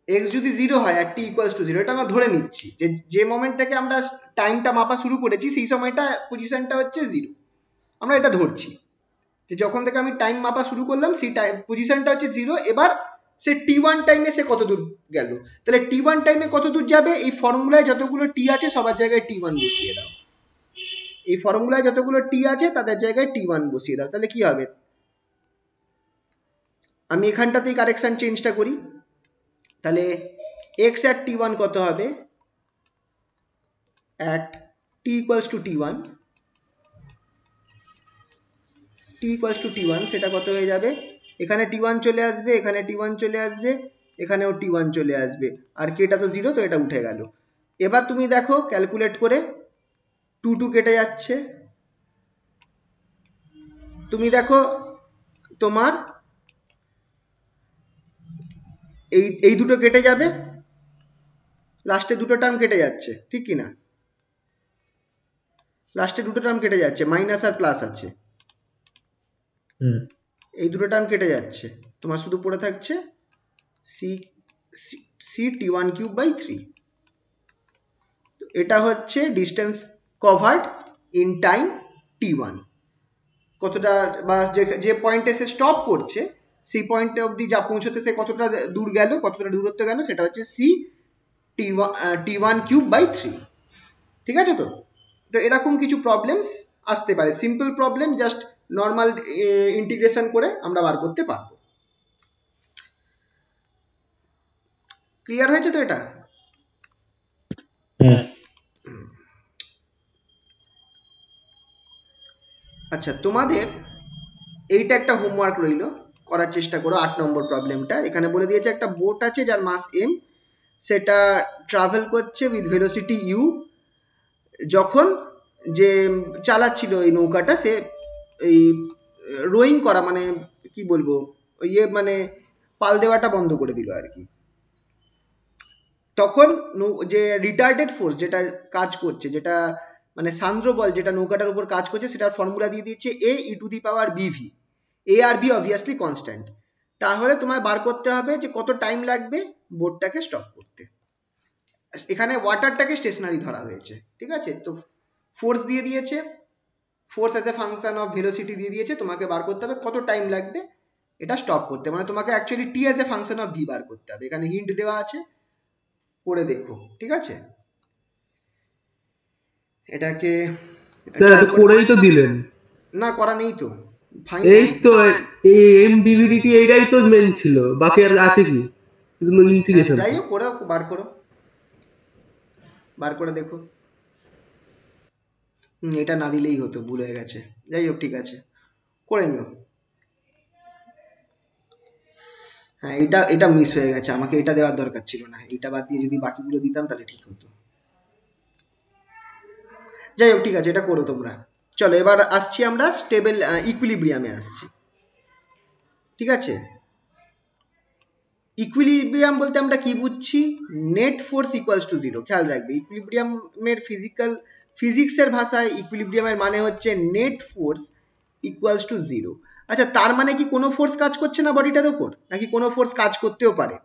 S1: x যদি 0 হয় at t equals to 0, এটা আমরা ধরে নিচ্ছি যে মোমেন্ট থেকে আমরা টাইমটা মাপা শুরু করেছি সেই সময়টা পজিশনটা হচ্ছে 0, আমরা এটা ধরছি যে যখন থেকে আমি টাইম মাপা শুরু করলাম সেই টাইম পজিশনটা হচ্ছে 0। এবার সে t1 টাইমে সে কত দূর গেল, তাহলে t1 টাইমে কত দূর যাবে, এই ফর্মুলায় যতগুলো t আছে সবার জায়গায় t1 বসিয়ে দাও, এই ফর্মুলায় যতগুলো t আছে তাদের জায়গায় t1 বসিয়ে দাও, তাহলে কি হবে, আমি এখানটাতেই কারেকশন চেঞ্জটা করি, তাহলে x at t1 কত হবে, at t equals to t1, t equals to t1 সেটা কত হয়ে যাবে, এখানে t1 চলে আসবে, এখানে t1 চলে আসবে, এখানেও t1 চলে আসবে, আর কেটা তো 0, তো এটা উঠে গেল। এবার তুমি দেখো ক্যালকুলেট করে 2 কেটে যাচ্ছে, তুমি দেখো তোমার এই দুটো কেটে যাবে, লাস্টে দুটো টার্ম কেটে যাচ্ছে, ঠিক কি না, লাস্টে দুটো টার্ম কেটে যাচ্ছে, মাইনাস আর প্লাস আছে, এই দুটো টার্ম কেটে যাচ্ছে, তোমার শুধু পড়ে থাকছে c t1 কিউব বাই 3। এটা হচ্ছে distance covered in time t1, কতটা বা যে পয়েন্টে সে স্টপ করছে সেই পয়েন্টে অবধি যা পৌঁছতে সে কতটা দূর গেল, কতটা দূরত্ব গেল, সেটা হচ্ছে c t1 কিউব বাই 3। ঠিক আছে, তো তো এরকম কিছু প্রবলেমস আসতে পারে, simple problem just normal integration করে আমরা বার করতে পারবো। ক্লিয়ার হয়েছে তো এটা? আচ্ছা তোমাদের এইটা একটা হোমওয়ার্ক রইল, করার চেষ্টা করো 8 নম্বর প্রবলেমটা। এখানে বলে দিয়েছে একটা বোট আছে যার মাস m, সেটা ট্রাভেল করছে উইথ ভেলোসিটি ইউ, যখন যে চালাচ্ছিল এই নৌকাটা সে এই রোয়িং করা মানে কি বলবো ইয়ে মানে পাল দেওয়াটা বন্ধ করে দিল আর কি। তখন যে রিটার্ডেড ফোর্স যেটা কাজ করছে, যেটা মানে সান্দ্র বল যেটা নৌকাটার উপর কাজ করছে, সেটার ফর্মুলা দিয়ে দিচ্ছে এ ই টু দি পাওয়ার বিভি। এ আর বি অবভিয়াসলি কনস্ট্যান্ট। তাহলে তোমায় বার করতে হবে যে কত টাইম লাগবে বোটটাকে স্টপ করতে। এখানে ওয়াটারটাকে স্টেশনারি ধরা হয়েছে, ঠিক আছে? তো ফোর্স দিয়ে দিয়েছে, force as a function of velocity দিয়ে দিয়েছে, তোমাকে বার করতে হবে কত টাইম লাগবে এটা স্টপ করতে, মানে তোমাকে actually T as a function of V বার করতে হবে। এখানে হিন্ট দেওয়া আছে, করে দেখো, ঠিক আছে? এটাকে
S2: স্যার এত করেই তো দিলেন।
S1: না, করা নেই তো,
S2: এই তো এই এমডিভিডিটি এইটাই তো মেন ছিল, বাকি আর আছে কি? শুধু ইন্টিগ্রেশন।
S1: যাই হোক, করো, বার করো, বার করে দেখো। এটা না দিলেই হতো, ভুল হয়ে গেছে। যাই হোক, ঠিক আছে, করে নিও। হ্যাঁ, এটা মিস হয়ে গেছে, আমাকে এটা দেওয়ার দরকার ছিল না। এটা বাদ দিয়ে যদি বাকিগুলো দিতাম তাহলে ঠিক হতো। যাই হোক, ঠিক আছে, এটা করো তোমরা। চলো এবার আসছি আমরা স্টেবল ইকুইলিব্রিয়ামে আসছি, ঠিক আছে? ইকুইলিব্রিয়াম বলতে আমরা কি বুঝছি? Net force equals to zero. খেয়াল রাখবে, ইকুইলিব্রিয়ামের ফিজিক্সের ভাষায় ইকুইলিব্রিয়ামের মানে হচ্ছে net force equals to zero. আচ্ছা, তার মানে কি কোনো ফোর্স কাজ করছে না বডিটার উপর, নাকি কোনো ফোর্স কাজ করতেও পারে?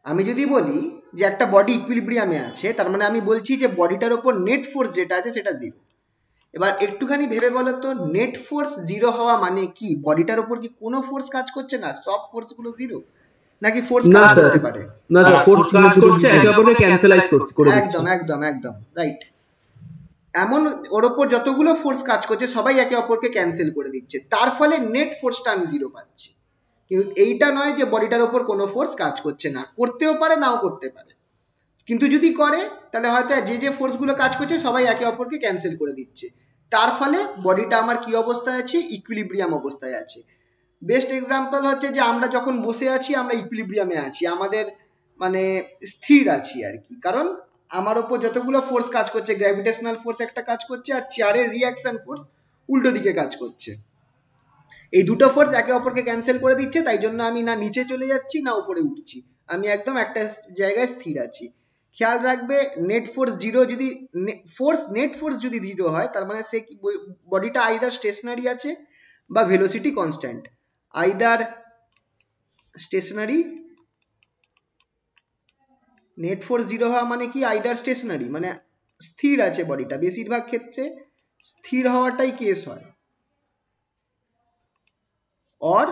S1: আমি যদি বলি যে একটা বডি ইকুইলিব্রিয়ামে আছে, তার মানে আমি বলছি যে বডিটার উপর নেট ফোর্স যেটা আছে সেটা জিরো। এবার একটুখানি ভেবে বলো তো, নেট ফোর্স জিরো হওয়া মানে কি? বডিটার উপর কি কোনো ফোর্স কাজ করছে না, সব ফোর্স গুলো জিরো, নাকি ফোর্স কাজ করতে পারে?
S2: না স্যার, ফোর্স কাজ করছে, একে অপরকে ক্যান্সেলাইজ করছে, করে দিচ্ছে।
S1: একদম একদম একদম রাইট। এমন ওর উপর যতগুলো ফোর্স কাজ করছে সবাই একে অপরকে ক্যান্সেল করে দিচ্ছে, তার ফলে নেট ফোর্সটা আমি জিরো পাচ্ছি। কিন্তু এইটা নয় যে বডিটার উপর কোনো ফোর্স কাজ করছে না, করতেও পারে, নাও করতে পারে। কিন্তু যদি করে তাহলে হয়তো যে যে ফোর্স গুলো কাজ করছে সবাই একে অপরকে ক্যান্সেল করে দিচ্ছে, তার ফলে বডিটা আমার কি অবস্থায় আছে? ইকুইলিব্রিয়াম অবস্থায় আছে। বেস্ট এক্সাম্পল হচ্ছে যে আমরা যখন বসে আছি আমরা ইকুইলিব্রিয়ামে আছি, আমাদের মানে স্থির আছি আর কি, কারণ আমার ওপর যতগুলো ফোর্স কাজ করছে, গ্র্যাভিটেশনাল ফোর্স একটা কাজ করছে, আর চেয়ারের রিঅ্যাকশন ফোর্স উল্টো দিকে কাজ করছে। এই দুটো ফোর্স একে অপরকে ক্যান্সেল করে দিচ্ছে, তাই জন্য আমি না নিচে চলে যাচ্ছি না উপরে উঠছি, আমি একদম একটা জায়গায় স্থির আছি। খেয়াল রাখবে, নেট ফোর্স জিরো যদি নেট ফোর্স যদি জিরো হয়, তার মানে সে বডিটা আইদার স্টেশনারি আছে বা velocity constant. Either stationary, net force zero হওয়া মানে কি? আইদার স্টেশনারি মানে স্থির আছে বডিটা, বেশিরভাগ ক্ষেত্রে স্থির হওয়াটাই কেস হয়, or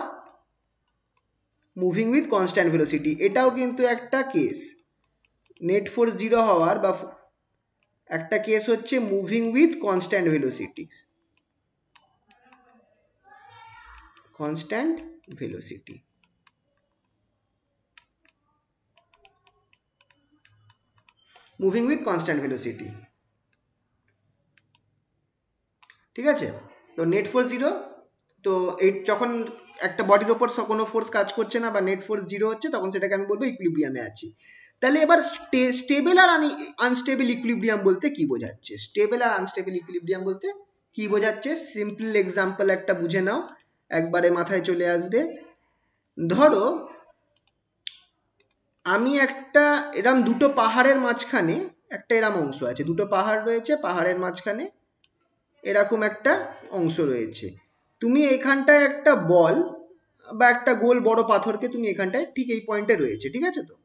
S1: moving with constant velocity, এটাও কিন্তু একটা কেস। নেট ফোর্স জিরো হওয়ার বা একটা কেস হচ্ছে moving with constant velocity, constant velocity. Moving with constant velocity, ঠিক আছে? তো নেট ফোর্স জিরো, তো এই যখন একটা বডির ওপর কোনো ফোর্স কাজ করছে না বা নেট ফোর্স জিরো হচ্ছে, তখন সেটাকে আমি বলবো ইকুইলিব্রিয়ামে আছি। তাহলে এবার স্টেবল আর আনস্টেবল ইকুইলিব্রিয়াম বলতে কি বোঝাচ্ছে? স্টেবল আর আনস্টেবল ইকুইলিব্রিয়াম বলতে কি বোঝাচ্ছে? সিম্পল এক্সাম্পল একটা বুঝে নাও, একবারে মাথায় চলে আসবে। ধরো আমি একটা এরম দুটো পাহাড়ের মাঝখানে একটা এরম অংশ আছে, দুটো পাহাড় রয়েছে, পাহাড়ের মাঝখানে এরকম একটা অংশ রয়েছে। তুমি এখানটায় একটা বল বা একটা গোল বড় পাথরকে তুমি এখানটায় ঠিক এই পয়েন্টে রয়েছে, ঠিক আছে? তো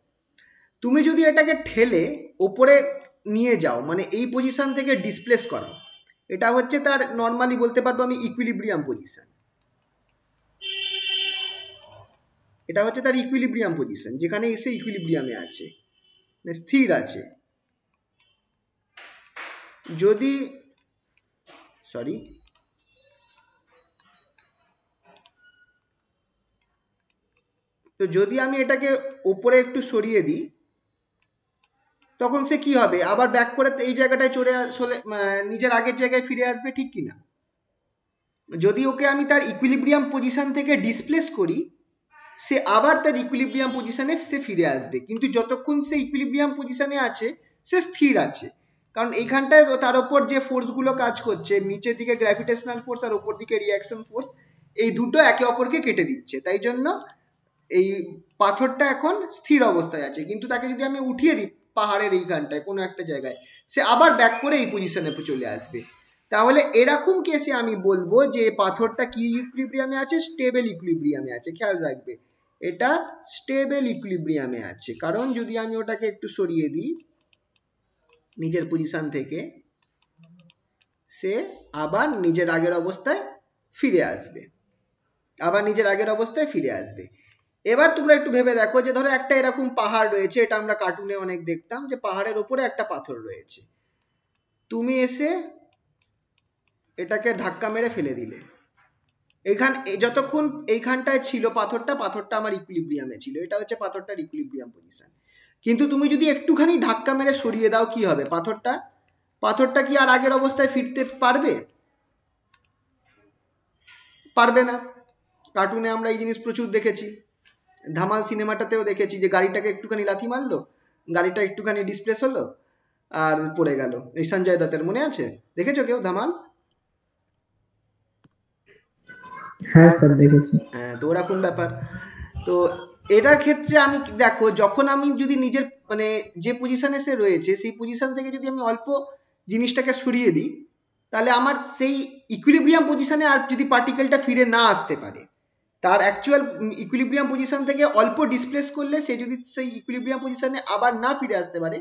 S1: তুমি যদি এটাকে ঠেলে ওপরে নিয়ে যাও, মানে এই পজিশন থেকে ডিসপ্লেস করো, এটা হচ্ছে তার নর্মালি বলতে পারবো আমি ইকুইলিব্রিয়াম পজিশন। এটা হচ্ছে তার ইকুইলিব্রিয়াম পজিশন, যেখানে এসে ইকুইলিব্রিয়ামে আছে, মানে স্থির আছে। যদি সরি তো যদি আমি এটাকে উপরে একটু সরিয়ে দিই, তখন সে কি হবে? আবার ব্যাক করে এই জায়গাটায় চলে আসলে নিজের আগের জায়গায় ফিরে আসবে, ঠিক কি না? যদি ওকে আমি তার ইকুইলিব্রিয়াম পজিশন থেকে ডিসপ্লেস করি, সে আবার তার ইকুইলিব্রিয়াম পজিশনে সে ফিরে আসবে, কিন্তু যতক্ষণ সে ইকুইলিব্রিয়াম পজিশনে আছে সে স্থির আছে, কারণ এইখানটায় তার উপর যে ফোর্সগুলো কাজ করছে, নিচের দিকে গ্র্যাভিটেশনাল ফোর্স আর উপর দিকে রিয়াকশন ফোর্স, এই দুটো একে অপরকে কেটে দিচ্ছে, তাই জন্য এই পাথরটা এখন স্থির অবস্থায় আছে। কিন্তু তাকে যদি আমি উঠিয়ে দিই পাহাড়ের এইখানটায় কোনো একটা জায়গায়, সে আবার ব্যাক করে এই পজিশনে চলে আসবে। তাহলে এরকম কেসে আমি বলবো যে পাথরটা কি ইকুইলিব্রিয়ামে আছে, স্টেবল ইকুইলিব্রিয়ামে আছে। খেয়াল রাখবে এটা স্টেবল ইকুইলিব্রিয়ামে আছে, কারণ যদি আমি ওটাকে একটু সরিয়ে দিই নিজের পজিশন থেকে, সে আবার নিজের আগের অবস্থায় ফিরে আসবে, আবার নিজের আগের অবস্থায় ফিরে আসবে। এবার তোমরা একটু ভেবে দেখো যে ধরো একটা এরকম পাহাড় রয়েছে, এটা আমরা কার্টুনে অনেক দেখতাম যে পাহাড়ের উপরে একটা পাথর রয়েছে, তুমি এসে এটাকে ধাক্কা মেরে ফেলে দিলে, যতক্ষণ এইখানটায় ছিল পাথরটা, পাথরটা আমার ইকুইলিব্রিয়ামে ছিল, এটা হচ্ছে পাথরটার ইকুইলিব্রিয়াম পজিশন। কিন্তু তুমি যদি একটুখানি ধাক্কা মেরে সরিয়ে দাও, কি হবে? পাথরটা কি আর আগের অবস্থায় ফিরতে পারবে? পারবে না। কার্টুনে আমরা এই জিনিস প্রচুর দেখেছি, ধামাল সিনেমাটাতেও দেখেছি যে গাড়িটাকে একটুখানি লাথি মারলো, গাড়িটা একটুখানি ডিসপ্লেস হলো আর পড়ে গেল। এই সঞ্জয় দত্তের মনে আছে? দেখেছো কেউ ধামাল?
S3: হ্যাঁ স্যার দেখেছি।
S1: হ্যাঁ, তো ওরকম ব্যাপার। তো এটার ক্ষেত্রে আমি দেখো, যখন আমি যদি নিজের মানে যে পজিশনে সে রয়েছে সেই পজিশন থেকে যদি আমি অল্প জিনিসটাকে সরিয়ে দিই, তাহলে আমার সেই ইকুইলিব্রিয়াম পজিশনে আর যদি পার্টিকেলটা ফিরে না আসতে পারে, তার অ্যাকচুয়াল ইকুইলিব্রিয়াম পজিশন থেকে অল্প ডিসপ্লেস করলে সে যদি সেই ইকুইলিব্রিয়াম পজিশনে আবার না ফিরে আসতে পারে,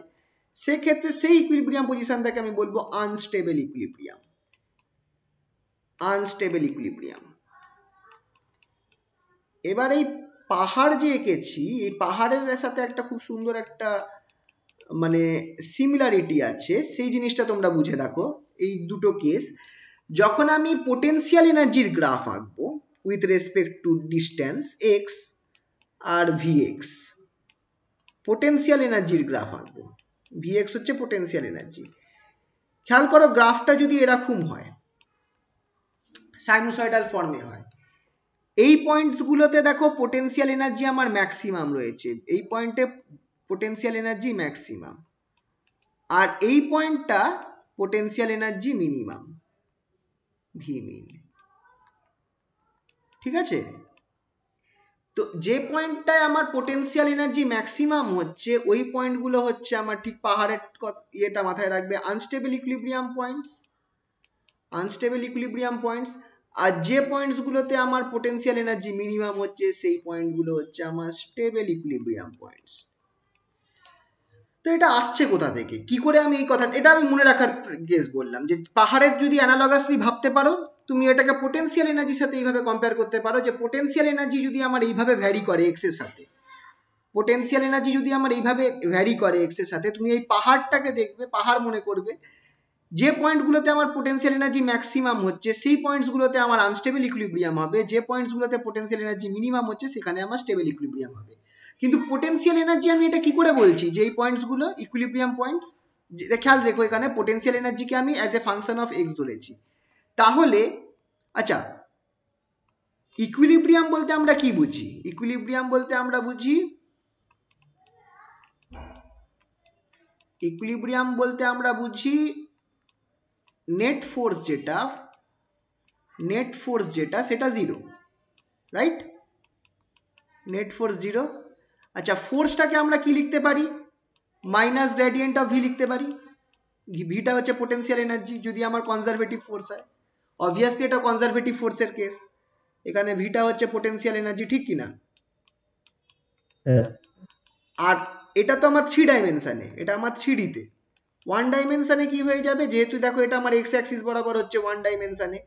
S1: সেক্ষেত্রে সেই ইকুইলিব্রিয়াম পজিশনটাকে আমি বলবো আনস্টেবল ইকুইলিব্রিয়াম। Unstable equilibrium. এবার এই পাহাড় যে এঁকেছি, এই পাহাড়ের সাথে একটা খুব সুন্দর একটা মানে সিমিলারিটি আছে, সেই জিনিসটা তোমরা বুঝে রাখো। এই দুটো কেস, যখন আমি পোটেনশিয়াল এনার্জির গ্রাফ আঁকবো with respect to distance X আর ভিএক্স, পোটেনশিয়াল এনার্জির গ্রাফ আঁকবো, ভিএক্স হচ্ছে পোটেনশিয়াল এনার্জি। খেয়াল করো গ্রাফটা যদি এরকম হয়, সাইনোসয়েডাল ফর্মে হয়, এই পয়েন্টস গুলোতে দেখো পোটেনশিয়াল এনার্জি আমার ম্যাক্সিমাম রয়েছে, এই পয়েন্টে পোটেনশিয়াল এনার্জি ম্যাক্সিমাম, আর এই পয়েন্টটা পোটেনশিয়াল এনার্জি মিনিমাম, ভি মিন। ঠিক আছে? তো যে পয়েন্টটায় আমার পোটেনশিয়াল এনার্জি ম্যাক্সিমাম হচ্ছে, ওই পয়েন্টগুলো হচ্ছে আমার ঠিক পাহাড়ের ইয়েটা মাথায় রাখবে, unstable equilibrium points. Unstable equilibrium points. আর যে পয়েন্টস গুলোতে আমার পোটেনশিয়াল এনার্জি মিনিমাম হচ্ছে, সেই পয়েন্টগুলো হচ্ছে আমার স্টেবল ইকুইলিব্রিয়াম পয়েন্টস। তো এটা আসছে কোথা থেকে, কি করে আমি এই কথা, এটা আমি মনে রাখার কেস বললাম যে পাহাড়ের যদি অ্যানালগাসলি ভাবতে পারো, তুমি এটাকে পোটেনশিয়াল এনার্জির সাথে এইভাবে কম্পেয়ার করতে পারো যে পোটেনশিয়াল এনার্জি যদি আমার এইভাবে ভ্যারি করে এক্স এর সাথে, পোটেনশিয়াল এনার্জি যদি আমার এইভাবে ভ্যারি করে এক্স এর সাথে, তুমি এই পাহাড়টাকে দেখবে, পাহাড় মনে করবে, যে পয়েন্টগুলোতে আমার পোটেনশিয়াল এনার্জি ম্যাক্সিমাম হচ্ছে সেই পয়েন্টসগুলোতে আমার আনস্টেবল ইকুইলিব্রিয়াম হবে, যে পয়েন্টসগুলোতে পোটেনশিয়াল এনার্জি মিনিমাম হচ্ছে সেখানে আমার স্টেবল ইকুইলিব্রিয়াম হবে। কিন্তু পোটেনশিয়াল এনার্জি আমি এটা কি করে বলছি যে এই পয়েন্টসগুলো ইকুইলিব্রিয়াম পয়েন্টস? খেয়াল রেখো এখানে পোটেনশিয়াল এনার্জিকে আমি as a function of x ধরেছি। তাহলে আচ্ছা, ইকুইলিব্রিয়াম বলতে আমরা কি বুঝি? ইকুইলিব্রিয়াম বলতে আমরা বুঝি, ইকুইলিব্রিয়াম বলতে আমরা বুঝি নেট ফোর্স যেটা সেটা zero, right? Net force zero. আচ্ছা, ফোর্সটাকে আমরা কি লিখতে পারি? মাইনাস গ্রেডিয়েন্ট অফ ভি লিখতে পারি। ভিটা হচ্ছে পোটেনশিয়াল এনার্জি যদি আমার কনজারভেটিভ ফোর্স হয়, অবভিয়াসলি এটা কনজারভেটিভ ফোর্সের কেস, এখানে ভিটা হচ্ছে পোটেনশিয়াল এনার্জি, ঠিক কিনা? আর এটা তো আমার 3 ডাইমেনশনে, এটা আমার 3D তে। 1 ডাইমেনশনে কি হয়ে যাবে, যেহেতু দেখো এটা আমার এক্স অ্যাক্সিস বরাবর হচ্ছে 1 ডাইমেনশনে,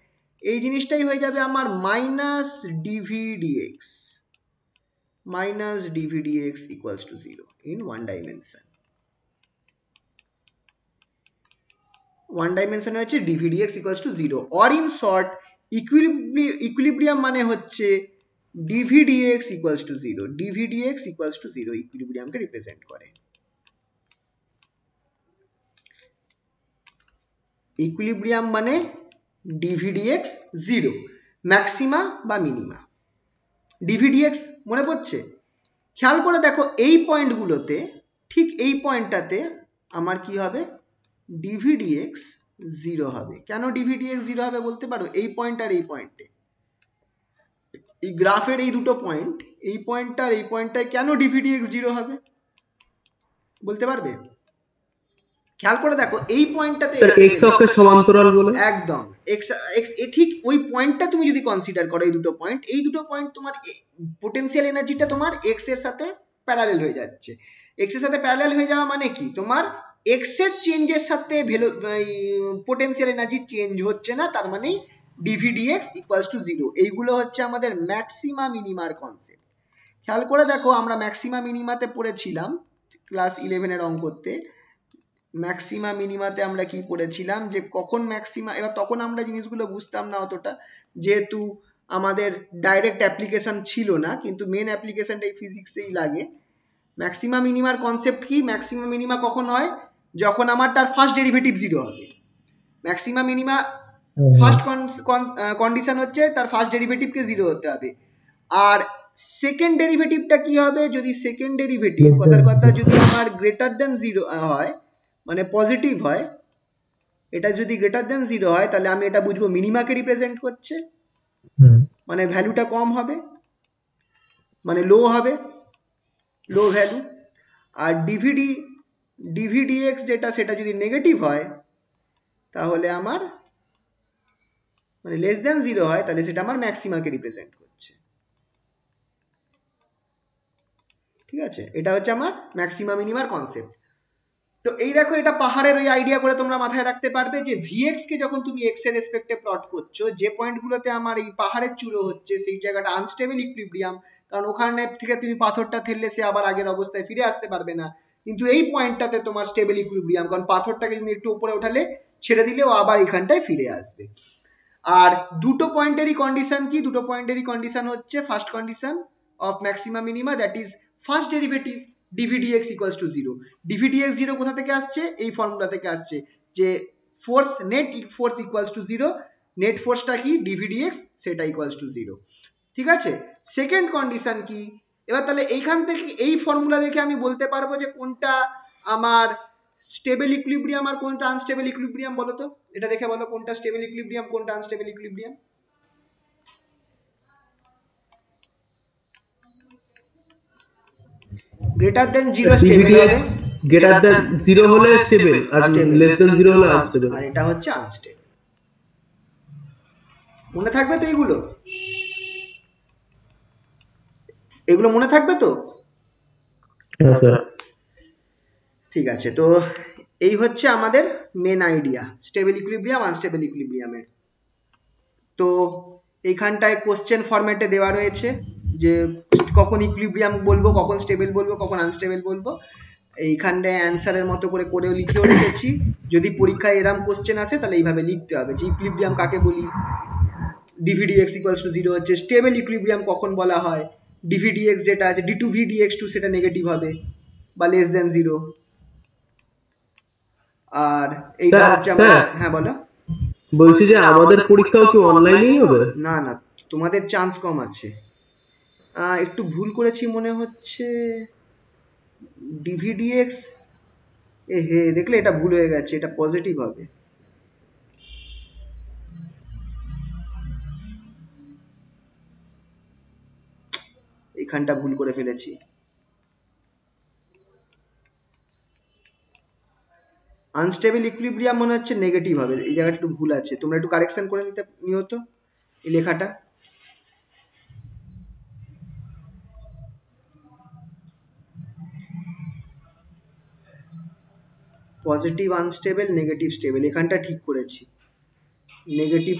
S1: এই জিনিসটাই হয়ে যাবে আমার minus d v d x, minus dv dx equals to 0 in 1 dimension. 1 dimension হচ্ছে dv dx equals to 0, or in short equilibrium মানে হচ্ছে dv dx equals to 0, dv dx equals to 0 equilibrium K represent করে। equilibrium মানে dv dx 0, ম্যাক্সিমা বা মিনিমা। ডিভিডিএক্স মনে পড়ছে? খেয়াল করে দেখো এই পয়েন্টগুলোতে, ঠিক এই পয়েন্টটাতে আমার কি হবে, ডিভিডিএক্স 0 হবে। কেন ডিভিডিএক্স 0 হবে বলতে পারো? এই পয়েন্ট আর এই পয়েন্টে, এই গ্রাফের এই দুটো পয়েন্ট, এই পয়েন্টটা আর এই পয়েন্টটায় কেন ডিভিডিএক্স 0 হবে বলতে পারবে? খেয়াল করে দেখো এই পয়েন্টটাতে
S2: স্যার এক্স অক্ষের সমান্তরাল বলে,
S1: একদম এক্স এক্স ঠিক ওই পয়েন্টটা তুমি যদি কনসিডার করো, এই দুটো পয়েন্ট তোমার পোটেনশিয়াল এনার্জিটা তোমার এক্স এর সাথে প্যারালাল হয়ে যাচ্ছে। এক্স এর সাথে প্যারালাল হয়ে যাওয়া মানে কি, তোমার এক্স এর চেঞ্জের সাথে পোটেনশিয়াল এনার্জি চেঞ্জ হচ্ছে না, তার মানে ডিভিডিএক্স ইকুয়ালস টু 0। এইগুলো হচ্ছে আমাদের ম্যাক্সিমা মিনিমার কনসেপ্ট। খেয়াল করে দেখো আমরা ম্যাক্সিমা মিনিমাতে পড়েছিলাম ক্লাস 11 এর অঙ্কতে। ম্যাক্সিমা মিনিমাতে আমরা কি পড়েছিলাম, যে কখন ম্যাক্সিমা, এবার তখন আমরা জিনিসগুলো বুঝতাম না অতটা, যেহেতু আমাদের ডাইরেক্ট অ্যাপ্লিকেশন ছিল না, কিন্তু মেন অ্যাপ্লিকেশনটা এই ফিজিক্সেই লাগে। ম্যাক্সিমা মিনিমার কনসেপ্ট কি, ম্যাক্সিমা মিনিমা কখন হয়, যখন আমার তার ফার্স্ট ডেরিভেটিভ 0 হবে। ম্যাক্সিমা মিনিমা ফার্স্ট কন্ডিশন হচ্ছে তার ফার্স্ট ডেরিভেটিভকে 0 হতে হবে। আর সেকেন্ড ডেরিভেটিভটা কি হবে, যদি সেকেন্ড ডেরিভেটিভ কথার কথা যদি আমার গ্রেটার দেন 0 হয়, মানে পজিটিভ হয়, এটা যদি গ্রেটার দেন 0 হয়, তাহলে আমি এটা বুঝবো মিনিমাকে রিপ্রেজেন্ট করছে, মানে ভ্যালুটা কম হবে, মানে লো হবে, লো ভ্যালু। আর ডিভিডিএক্স যেটা, সেটা যদি নেগেটিভ হয়, তাহলে আমার মানে লেস দেন 0 হয়, তাহলে সেটা আমার ম্যাক্সিমাকে রিপ্রেজেন্ট করছে। ঠিক আছে, এটা হচ্ছে আমার ম্যাক্সিমা মিনিমার কনসেপ্ট। তো এই দেখো, এটা পাহাড়ের ওই আইডিয়া করে তোমরা মাথায় রাখতে পারবে যে ভিএক্স কে যখন তুমি এক্স এর রেসপেক্টে প্লট করছো, যে পয়েন্টগুলোতে আমার এই পাহাড়ের চূড়ো হচ্ছে, সেই জায়গাটা আনস্টেবল ইকুইলিব্রিয়াম, কারণ ওখানে থেকে তুমি পাথরটা ঠেললে সে আবার আগের অবস্থায় ফিরে আসতে পারবে না। কিন্তু এই পয়েন্টটাতে তোমার স্টেবল ইকুইলিব্রিয়াম, কারণ পাথরটাকে তুমি একটু উপরে উঠালে, ছেড়ে দিলে ও আবার এখানটায় ফিরে আসবে। আর দুটো পয়েন্টেরই কন্ডিশন কি, দুটো পয়েন্টেরই কন্ডিশন হচ্ছে first condition of maxima minima, that is first derivative dvdx equals to 0। dvdx 0 কোথা থেকে আসছে, এই ফর্মুলা থেকে আসছে, যে force net force equals to 0, net ফোর্সটা কি dvdx, সেটা ইকুয়ালস টু 0। ঠিক আছে, সেকেন্ড কন্ডিশন কি, এবার তাহলে এইখান থেকে এই ফর্মুলা দেখে আমি বলতে পারবো যে কোনটা আমার স্টেবল ইকুইলিব্রিয়াম আর কোনটা আনস্টেবল ইকুইলিব্রিয়াম। বলো তো, এটা দেখে বলো কোনটা স্টেবল ইকুইলিব্রিয়াম, কোনটা unstable equilibrium. Greater than 0 stable হবে,
S2: গ্রেটার দেন 0 হলে স্টেবল, আর লেস দেন 0 হলে আনস্টেবল,
S1: আর এটা হচ্ছে আনস্টেবল। মনে থাকবে তো এগুলো, এগুলো মনে থাকবে তো? ঠিক আছে, তো এই হচ্ছে আমাদের main idea stable equilibrium unstable ইকুইলিব্রিয়ামের। তো এইখানটায় কোশ্চেন ফরম্যাটে দেওয়া রয়েছে যে কখন ইকুইলিব্রিয়াম বলবো, কখন স্টেবল বলবো, কখন আনস্টেবল বলবো। এইখানটায় অ্যান্সারের মতো করে করেও লিখেও রেখেছি, যদি পরীক্ষায় এরকম কোশ্চেন আসে তাহলে এইভাবে লিখতে হবে যে ইকুইলিব্রিয়াম কাকে বলি, dvdx equals to 0 হচ্ছে স্টেবল ইকুইলিব্রিয়াম কখন বলা হয়, dvdx যেটা আছে d2vdx2 সেটা নেগেটিভ হবে বা লেস দেন 0। আর এইটা হচ্ছে আমাদের, হ্যাঁ বলো।
S2: বলছি যে আমাদের পরীক্ষাও কি অনলাইনেই হবে?
S1: না না, তোমাদের চান্স কম আছে। একটু ভুল করেছি মনে হচ্ছে, dvdx, হে দেখলে এটা ভুল হয়ে গেছে, এটা পজিটিভ হবে। এখানটা ভুল করে ফেলেছি, আনস্টেবল ইকুইলিব্রিয়াম মনে হচ্ছে নেগেটিভ হবে, এই জায়গাটা একটু ভুল আছে, তোমরা একটু কারেকশন করে নিও তো এই লেখাটা। পজিটিভ আনস্টেবল, নেগেটিভ স্টেবল, এখানটা ঠিক করেছি, নেগেটিভ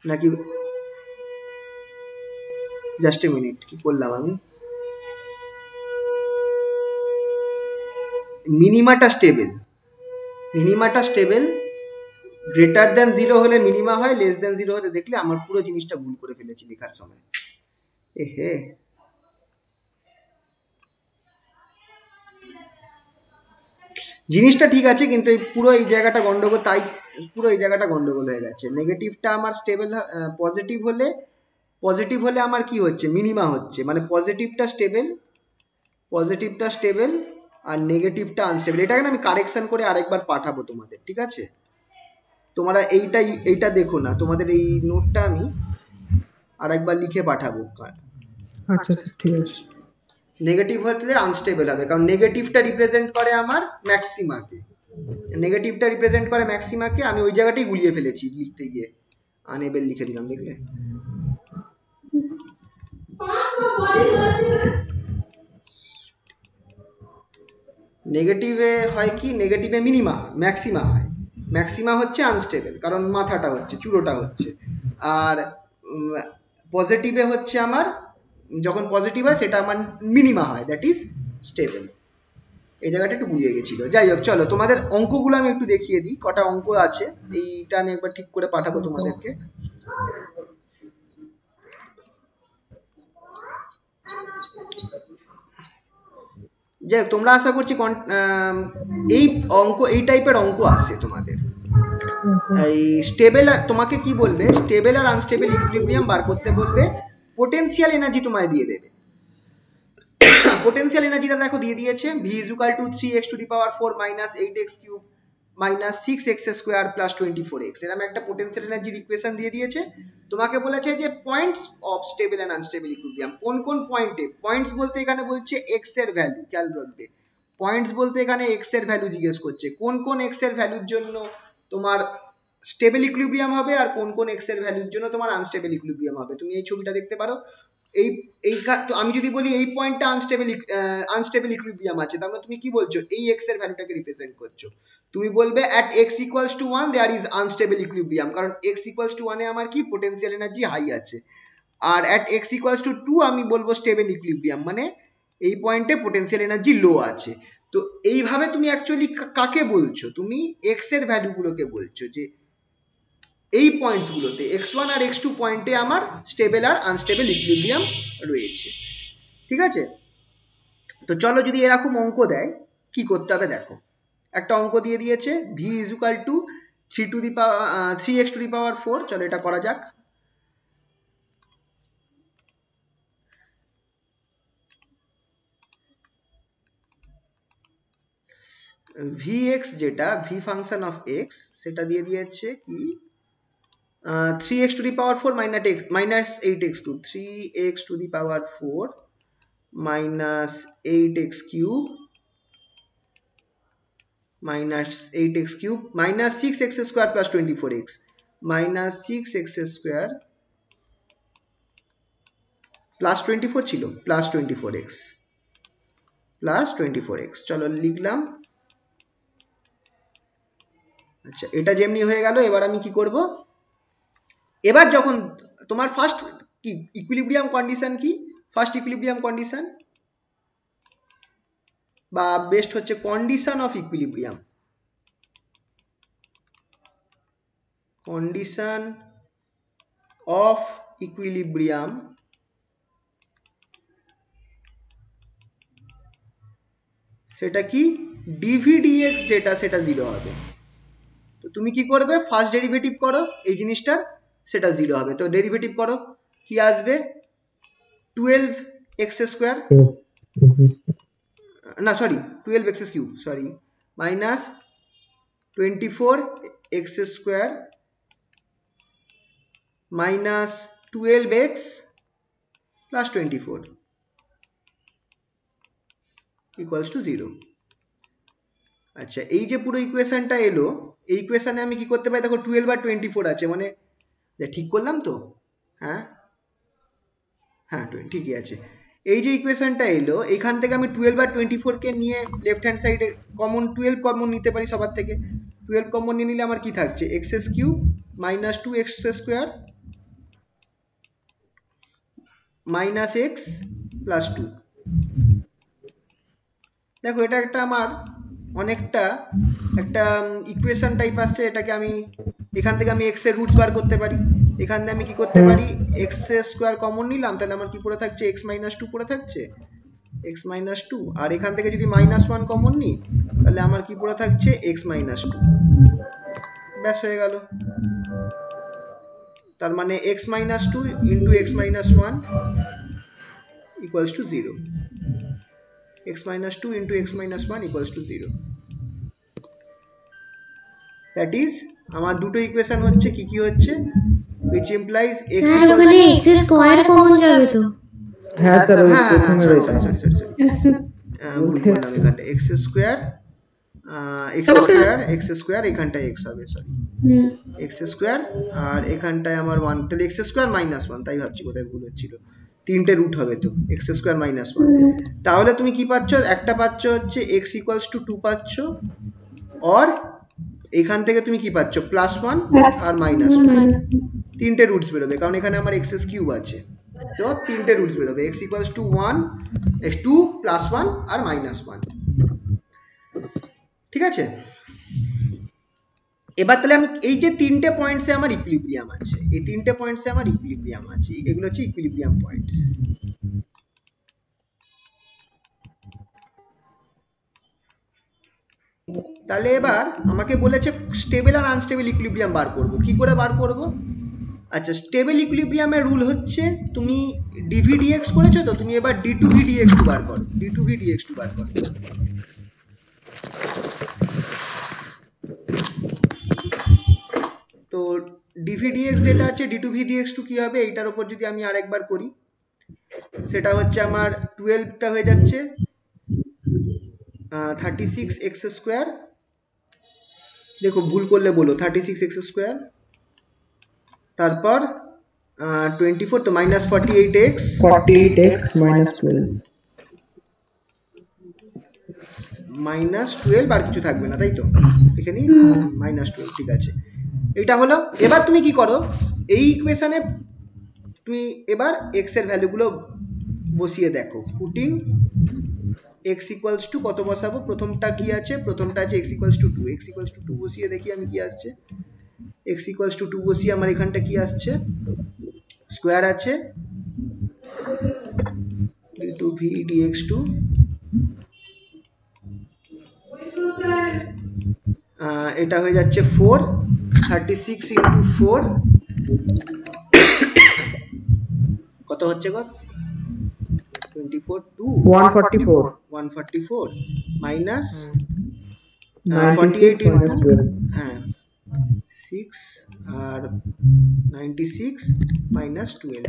S1: নাকি, জাস্ট এ মিনিট, কি করলাম আমি, মিনিমাটা স্টেবল, মিনিমাটা স্টেবল, গ্রেটার দেন 0 হলে মিনিমা হয়, লেস দেন 0 হলে, দেখলে আমার পুরো জিনিসটা ভুল করে ফেলেছি লেখার সময়। হে জিনিসটা ঠিক আছে, কিন্তু এই পুরো এই জায়গাটা গন্ডগোল, তাই পুরো এই জায়গাটা গন্ডগোল হয়ে গেছে। নেগেটিভটা আমার স্টেবল, পজিটিভ হলে পজিটিভ হলে আমার কি হচ্ছে, মিনিমা হচ্ছে, মানে পজিটিভটা স্টেবল আর নেগেটিভটা আনস্টেবল। এটাকে আমি কারেকশন করে আরেকবার পাঠাবো তোমাদের, ঠিক আছে? তোমরা এইটা দেখো না, তোমাদের এই নোটটা আমি আরেকবার লিখে পাঠাবো।
S3: আচ্ছা স্যার ঠিক আছে।
S1: নেগেটিভ হলে আনস্টেবল হবে, কারণ নেগেটিভটা রিপ্রেজেন্ট করে আমার ম্যাক্সিমাকে, আমি ওই জায়গাটাই গুলিয়ে ফেলেছি লিখতে গিয়ে, আনএবল লিখে দিলাম, দেখলে? নেগেটিভে হয় কি, নেগেটিভে ম্যাক্সিমা হয়, ম্যাক্সিমা হচ্ছে আনস্টেবল, কারণ মাথাটা হচ্ছে, চুলোটা হচ্ছে। আর পজিটিভে হচ্ছে আমার, যখন পজিটিভ হয় সেটা আমার মিনিমা হয়, দ্যাট ইজ স্টেবল। এই জায়গাটা একটু গুলিয়ে গেছিল। যাই হোক, চলো তোমাদের অঙ্কগুলো আমি একটু দেখিয়ে দিই, কটা অঙ্ক আছে এইটা আমি একবার ঠিক করে পাঠাবো তোমাদেরকে। যাই হোক, তোমরা আশা করছি এই টাইপের অঙ্ক আসে তোমাদের। এই স্টেবল, তোমাকে কি বলবে, স্টেবল আর আনস্টেবল ইকুইলিব্রিয়াম বার করতে বলবে, পোটেনশিয়াল এনার্জি তোমায় দিয়ে দেবে। পোটেনশিয়াল এনার্জিটা দেখো দিয়ে দিয়েছে, v is equal to 3x to the power 4 minus 8x cube minus 6x square plus 24x, এরকম একটা পোটেনশিয়াল এনার্জির ইকুয়েশন দিয়ে দিয়েছে। তোমাকে বলেছে যে points of stable and unstable equilibrium, কোন কোন পয়েন্টে, পয়েন্টস বলতে এখানে বলছে x এর ভ্যালু, খেয়াল রাখবে পয়েন্টস বলতে এখানে x এর ভ্যালু জিজ্ঞেস করছে, কোন কোন x এর ভ্যালুর জন্য তোমার স্টেবল ইকুইলিব্রিয়াম হবে আর কোন কোন x এর ভ্যালুর জন্য তোমার আনস্টেবল ইকুইলিব্রিয়াম হবে। তুমি এই ছবিটা দেখতে পারো, আমি যদি বলি এই পয়েন্টটা আনস্টেবল ইকুইলিব্রিয়াম আছে, তার মানে তুমি কি বলছো, এই x এর ভ্যালুটাকে রিপ্রেজেন্ট করছো। তুমি বলবে at x equals to 1 there is unstable equilibrium, কারণ x equals to 1 এ আমার কি পোটেনশিয়াল এনার্জি হাই আছে, আর at x equals to 2 আমি বলবো স্টেবল ইকুইলিব্রিয়াম, মানে এই পয়েন্টে পোটেনশিয়াল এনার্জি লো আছে। তো এইভাবে তুমি অ্যাকচুয়ালি কাকে বলছো, তুমি x এর ভ্যালুগুলোকে বলছো যে এই পয়েন্টস গুলোতে x1 আর x2 পয়েন্টে আমার স্টেবল আর আনস্টেবল ইকুইলিব্রিয়াম রয়েছে, ঠিক আছে? তো চলো, যদি এরকম অঙ্ক দেয় কি করতে হবে দেখো। একটা অঙ্ক দিয়ে দিয়েছে, v is equal to 3x to the power 4, চলো এটা করা যাক। vx যেটা v ফাংশন অফ x, সেটা দিয়ে দিয়েছে কি 3x to the power 4 minus 8x cube, 3x to the power 4 minus 8x cube minus 8x cube minus 6x square plus 24x minus 6x square plus 24 ছিল plus 24x plus 24x, চলো লিখলাম। আচ্ছা, এটা যেমনি হয়ে গেল, এবার আমি কি করব, এবার যখন তোমার ফার্স্ট কি ইকুইলিব্রিয়াম কন্ডিশন, কি ফার্স্ট ইকুইলিব্রিয়াম কন্ডিশন বা বেস্ট হচ্ছে condition of equilibrium, condition of equilibrium সেটা কি dvdx যেটা, সেটা 0 হবে। তো তুমি কি করবে, ফার্স্ট ডেরিভেটিভ করো এই জিনিসটার, সেটা 0 হবে। তো ডেরিভেটিভ করো, কি আসবে 12x স্কয়ার, না sorry 12x cube, sorry minus 24x square minus 12x plus 24 equals to 0। আচ্ছা, এই যে পুরো ইকুয়েশনটা এলো, এই ইকুয়েশনে আমি কি করতে পারি দেখো, 12 আর 24 আছে, মানে ঠিক করলাম তো, হ্যাঁ হ্যাঁ ঠিকই আছে। এই যে ইকুয়েশনটা এলো, এইখান থেকে আমি 12 আর 24 কে নিয়ে লেফট হ্যান্ড সাইডে কমন 12 কমন নিতে পারি সবার থেকে, 12 কমন নিয়ে নিলে আমার কি থাকছে, x cube minus 2x square minus x plus 2। দেখো এটা একটা আমার অনেকটা একটা ইকুয়েশন টাইপ আসছে, এটাকে আমি এখান থেকে আমি x এর রুটস বার করতে পারি, এখান থেকে আমি কি করতে পারি, x স্কয়ার কমন নিলাম, তাহলে আমার কি পড়ে থাকছে, x মাইনাস 2 পড়ে থাকছে, x মাইনাস 2, আর এখান থেকে যদি মাইনাস 1 কমন নিই, তাহলে আমার কি পড়ে থাকছে, x মাইনাস 2, ব্যাস হয়ে গেল। তার মানে x minus 2 into x minus 1 equals to 0. x minus 2 into x minus 1 equals to 0. That is আমার দুটো ইকুয়েশন হচ্ছে কি কি হচ্ছে, which implies x equals
S4: মানে x স্কয়ার কমন যাবে তো?
S3: হ্যাঁ স্যার ওই প্রথমে
S1: সরি
S3: রয়েছে
S1: ভুল করলাম এখানটা x স্কয়ার x স্কয়ার এখানটায় x হবে, সরি x স্কয়ার আর এখানটায় আমার 1, তাহলে x স্কয়ার মাইনাস 1, তাই ভাবছি কোথায় ভুল হচ্ছিল, তিনটে রুট হবে তো x স্কয়ার মাইনাস 1। তাহলে তুমি কি পাচ্ছ, একটা পাচ্ছ হচ্ছে x ইকুয়ালস টু 2 পাচ্ছ, আর এখান থেকে তুমি কি পাচ্ছ প্লাস 1 আর মাইনাস 2, তিনটে রুটস বেরোবে কারণ এখানে আমার x কিউব আছে, তো তিনটে রুটস বেরোবে x equals to 1 x2 plus 1 আর মাইনাস 1। ঠিক আছে, এবার তাহলে আমি এই যে তিনটে পয়েন্টসে আমার ইকুইলিব্রিয়াম আছে, এই তিনটে পয়েন্টসে আমার ইকুইলিব্রিয়াম আছে, এগুলো হচ্ছে ইকুইলিব্রিয়াম পয়েন্টস। তাহলে এবার আমাকে বলেছে স্টেবল আর আনস্টেবল ইকুইলিব্রিয়াম বার করব, কি করে বার করব? আচ্ছা, স্টেবল ইকুইলিব্রিয়ামের রুল হচ্ছে তুমি dvdx করেছো তো, তুমি এবার d2vdx2 বার করো, d2vdx2 বার করো। তো dvdx যেটা আছে d2vdx2 কি হবে, এইটার উপর যদি আমি আরেকবার করি সেটা হচ্ছে আমার 12টা হয়ে যাচ্ছে 36x স্কয়ার, দেখো ভুল করলে বলো, 36x স্কয়ার, তারপর 24 তো মাইনাস 48x
S3: minus 12
S1: মাইনাস 12 আর কিছু থাকবে না, তাই তো এখানে মাইনাস 12, ঠিক আছে এটা হলো। এবার তুমি কি করো, এই ইকুয়েশনে তুমি এবার x এর ভ্যালুগুলো বসিয়ে দেখো, পুটিং x ইকুয়ালস টু কত বসাবো, প্রথমটা কি আছে, প্রথমটা আছে x equals to 2, x equals to 2 বসিয়ে দেখি আমি কি আসছে, x ইকুয়ালস টু 2 বসিয়ে আমার এখানটা কি আসছে, স্কয়ার আছে d2v dx2 এটা হয়ে যাচ্ছে 4, 36 ইন্টু 4 কত হচ্ছে গো, 24 2 144 মাইনাস 48 ইন্টু হ্যাঁ 6 আর 96 মাইনাস 12,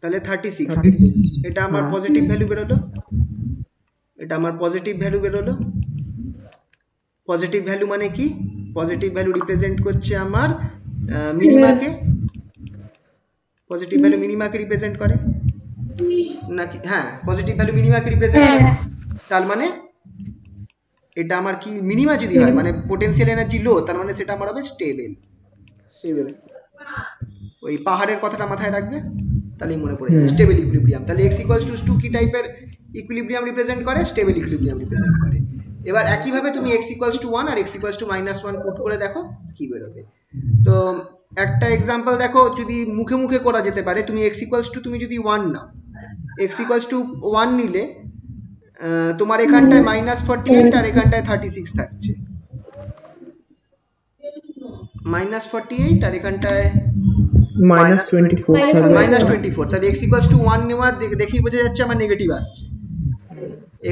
S1: তাহলে 36, এটা আমার পজিটিভ ভ্যালু বেরোলো, এটা আমার পজিটিভ ভ্যালু বেরোলো। পজিটিভ ভ্যালু মানে কি, পজিটিভ ভ্যালু রিপ্রেজেন্ট করছে আমার মিনিমাকে, পজিটিভ ভ্যালু মিনিমাকে রিপ্রেজেন্ট করে নাকি, হ্যাঁ পজিটিভ ভ্যালু মিনিমাকে রিপ্রেজেন্ট করে, তার মানে এটা আমার কি মিনিমা যদি হয় মানে পোটেনশিয়াল এনার্জি লো, তার মানে সেটা আমার হবে স্টেবল। ওই পাহাড়ের কথাটা মাথায় রাখবে, তাহলেই মনে পড়ে যাবে স্টেবল ইকুইলিব্রিয়াম। তাহলে x ইকুয়ালস টু 2 কি টাইপের ইকুইলিব্রিয়াম রিপ্রেজেন্ট করে, স্টেবল ইকুইলিব্রিয়াম রিপ্রেজেন্ট করে। এবার একই ভাবে তুমি x ইকুয়ালস টু 1 আর x ইকুয়ালস টু -1 পুট করে দেখো কি বেরোবে। তো একটা एग्जांपल দেখো, যদি মুখে মুখে করা যেতে পারে, তুমি x ইকুয়ালস টু তুমি যদি 1 নাও, x ইকুয়ালস টু 1 নিলে তোমার এখানটায় -48 আর এখানটায় 36 থাকছে, -48 আর এখানটায় -24, তাহলে x ইকুয়ালস টু 1 নেওয়া দেখেই বোঝা যাচ্ছে আমার নেগেটিভ আসছে,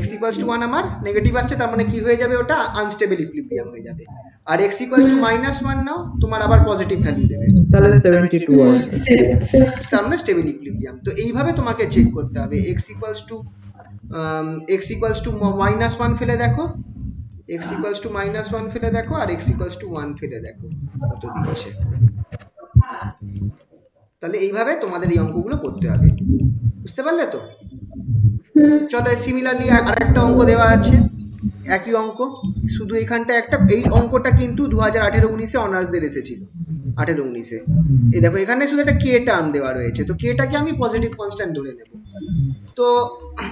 S1: x ইকুয়ালস টু 1 আমার নেগেটিভ আসছে, তার মানে কি হয়ে যাবে, ওটা আনস্টেবল ইকুইলিব্রিয়াম হয়ে যাবে। আর x ইকুয়ালস টু -1 নাও, তোমার আবার পজিটিভ ভ্যালু দেবে, তাহলে 72 তার মানে স্টেবল ইকুইলিব্রিয়াম। তো এইভাবে তোমাকে চেক করতে হবে, x ইকুয়ালস টু -1 ফেলে দেখো, x ইকুয়ালস টু -1 ফেলে দেখো, আর x ইকুয়ালস টু 1 ফেলে দেখো কত দিচ্ছে। তাহলে এইভাবে তোমাদের এই অঙ্কগুলো করতে হবে, বুঝতে পারলে তো? চলো সিমিলারলি আরেকটা অঙ্ক দেওয়া আছে, একই অঙ্ক, শুধু এখানটা একটা, এই অঙ্কটা কিন্তু 2018-19 অনার্সদের এসেছিল, 18-19 এই দেখো এখানে শুধু একটা কে টার্ম দেওয়া রয়েছে, তো কেটাকে আমি পজিটিভ কনস্ট্যান্ট ধরে নেব। তো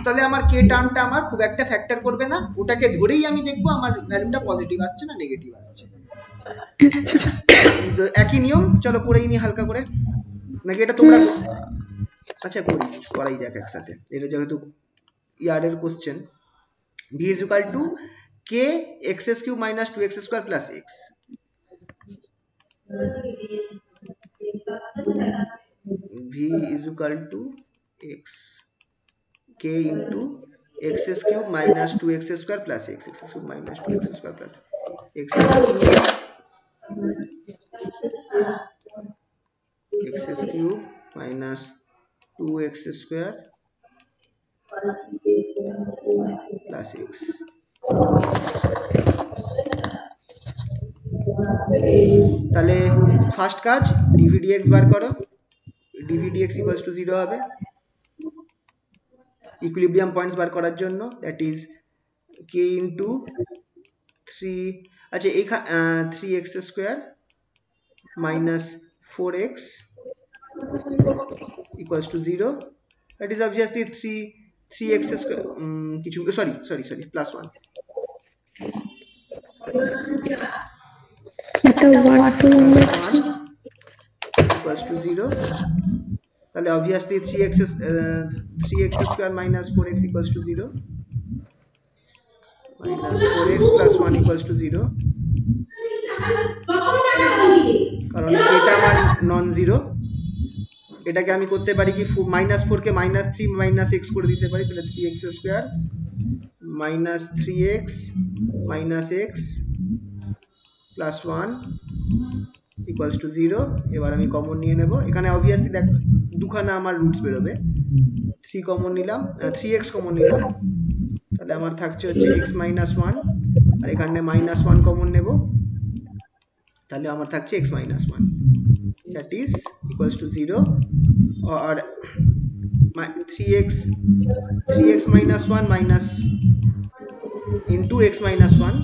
S1: তাহলে আমার কে টার্মটা আমার খুব একটা ফ্যাক্টর করবে না, ওটাকে ধরেই আমি দেখবো আমার ভ্যালুটা পজিটিভ আসছে না নেগেটিভ আসছে। তো একই নিয়ম, চলো করেই নি হালকা করে, নাকি এটা তোমরা, আচ্ছা করাই যাক একসাথে, এটা যেহেতু ইয়ারের question. v is equal to k x³ minus 2x² plus x, v is equal to x k into x cube minus 2x square plus x cube minus 2x square plus x cube minus 2x square plus x। তাহলে ফার্স্ট কাজ dv dx বার করো, dv dx equals to 0 হবে ইকুইলিব্রিয়াম পয়েন্টস বার করার জন্য, দ্যাট ইজ k into 3 আচ্ছা 3x square minus 4x equals to 0, that is obviously 3x square কিছু sorry plus 1 equals to 0, তাহলে obviously 3x square minus 4x equals to 0 minus 4x plus 1 equals to 0, কারণ এটা আমার নন জিরো। এটাকে আমি করতে পারি কি -4 কে -3 - x করে দিতে পারি, তাহলে 3x square minus 3x minus x plus 1 equals to 0। এবার আমি কমন নিয়ে নেব, এখানে obviously দেখ দুখানা আমার রুটস বের হবে, 3x কমন নিলাম, তাহলে আমার থাকছে হচ্ছে x minus 1 আর এখানে -1 কমন নেব, তাহলে আমার থাকছে x minus 1, that is equals to 0 or 3x minus 1 minus into x minus 1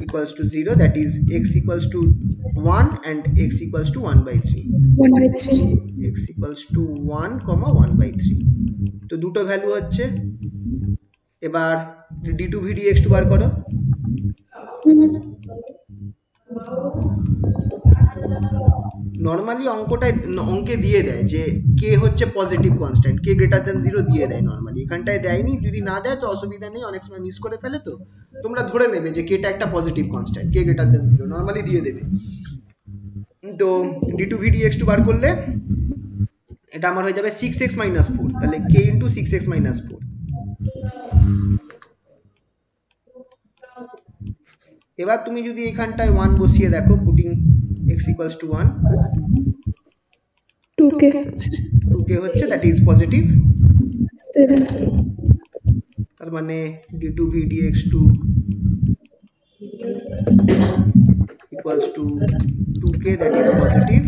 S1: equals to 0, that is x equals to 1 and x equals to 1 by 3, x equals to 1 comma 1 by 3, তো দুটো ভ্যালু হচ্ছে। এবার d2 v dx বার করো, নরমালি অঙ্কে দিয়ে দেয় যে k হচ্ছে positive constant, k greater than 0 দিয়ে দেয় নরমালি, এখানটায় দেয়নি, যদি না দেয় তো অসুবিধা নেই, অনেক সময় মিস করে ফেলে, তো তোমরা ধরে নেবে যে k টা একটা positive constant, k greater than 0 normally দিয়ে দেবে। তো d2 v dx বার করলে এটা আমার হয়ে যাবে 6x minus 4, তাহলে k into 6x minus 4। এবার তুমি যদি এখানটায় 1 বসিয়ে দেখো, putting x equals to 1, 2k হচ্ছে, that is পজিটিভ, তার মানে d2 v dx equals to 2k, that is positive.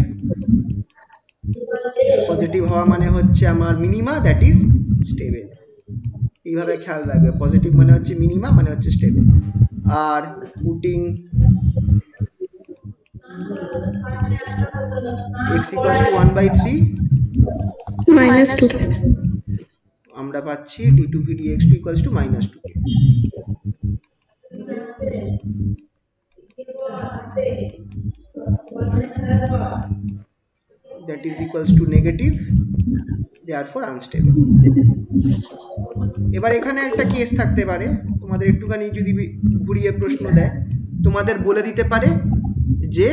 S1: Positive হওয়া মানে হচ্ছে আমার মিনিমা, দ্যাট ইজ স্টেবল, এইভাবে খেয়াল রাখবে, পজিটিভ মানে হচ্ছে মিনিমা মানে হচ্ছে stable. R putting x equals to 1 by 3
S4: minus 2k,
S1: আমরা পাচ্ছি d2 v dx equals to minus 2k, that is equals to negative, therefore unstable। এবার এখানে একটা কেস থাকতে পারে, তোমাদের একটুখানি যদি ঘুরিয়ে প্রশ্ন দেয়, তোমাদের বলে দিতে পারে যে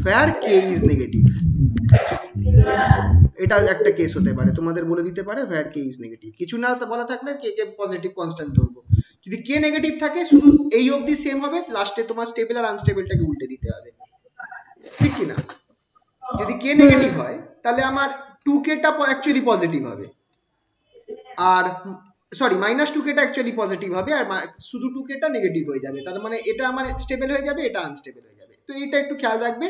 S1: where k is negative, এটা একটা কেস হতে পারে, তোমাদের বলে দিতে পারে where k is negative, কিছু না বলা থাকলে k কে পজিটিভ কনস্ট্যান্ট ধরবো, যদি k নেগেটিভ থাকে শুধু এই অবধি সেম হবে, লাস্টে তোমার স্টেবল আর আনস্টেবলটাকে উল্টে দিতে হবে, ঠিক কি না? যদি k নেগেটিভ হয় তাহলে আমার 2k টা অ্যাকচুয়ালি পজিটিভ হবে, আর সরি -2k টা অ্যাকচুয়ালি পজিটিভ হবে, আর শুধু 2k টা নেগেটিভ হয়ে যাবে, তার মানে এটা আমার স্টেবল হয়ে যাবে, এটা আনস্টেবল হয়ে যাবে। তো এটা একটু খেয়াল রাখবে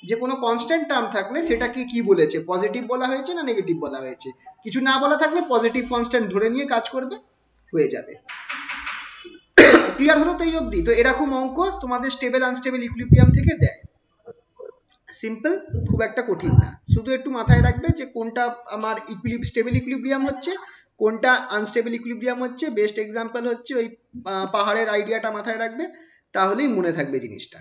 S1: যে কোনো কনস্ট্যান্ট টার্ম থাকলে সেটাকে কি বলেছে, পজিটিভ বলা হয়েছে না নেগেটিভ বলা হয়েছে, কিছু না বলা থাকলে পজিটিভ কনস্ট্যান্ট ধরে নিয়ে কাজ করবে, হয়ে যাবে। ক্লিয়ার হলো তো এই অবধি? তো এরকম অঙ্ক তোমাদের স্টেবল আনস্টেবল ইকুইলিব্রিয়াম থেকে দেয়, সিম্পল, খুব একটা কঠিন না, শুধু একটু মাথায় রাখবে যে কোনটা আমার স্টেবল ইকুইলিব্রিয়াম হচ্ছে, কোনটা আনস্টেবল ইকুইলিব্রিয়াম হচ্ছে। বেস্ট এক্সাম্পল হচ্ছে ওই পাহাড়ের আইডিয়াটা মাথায় রাখবে, তাহলেই মনে থাকবে জিনিসটা।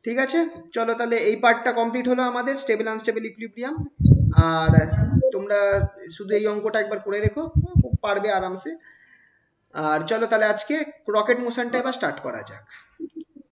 S1: ঠিক আছে, চলো তাহলে এই পার্টটা কমপ্লিট হলো আমাদের স্টেবল আনস্টেবল ইকুইলিব্রিয়াম। আর তোমরা শুধু এই অঙ্কটা একবার করে রেখো, পারবে আরামসে। আর চলো তাহলে আজকে রকেট মোশনটা এবার স্টার্ট করা যাক।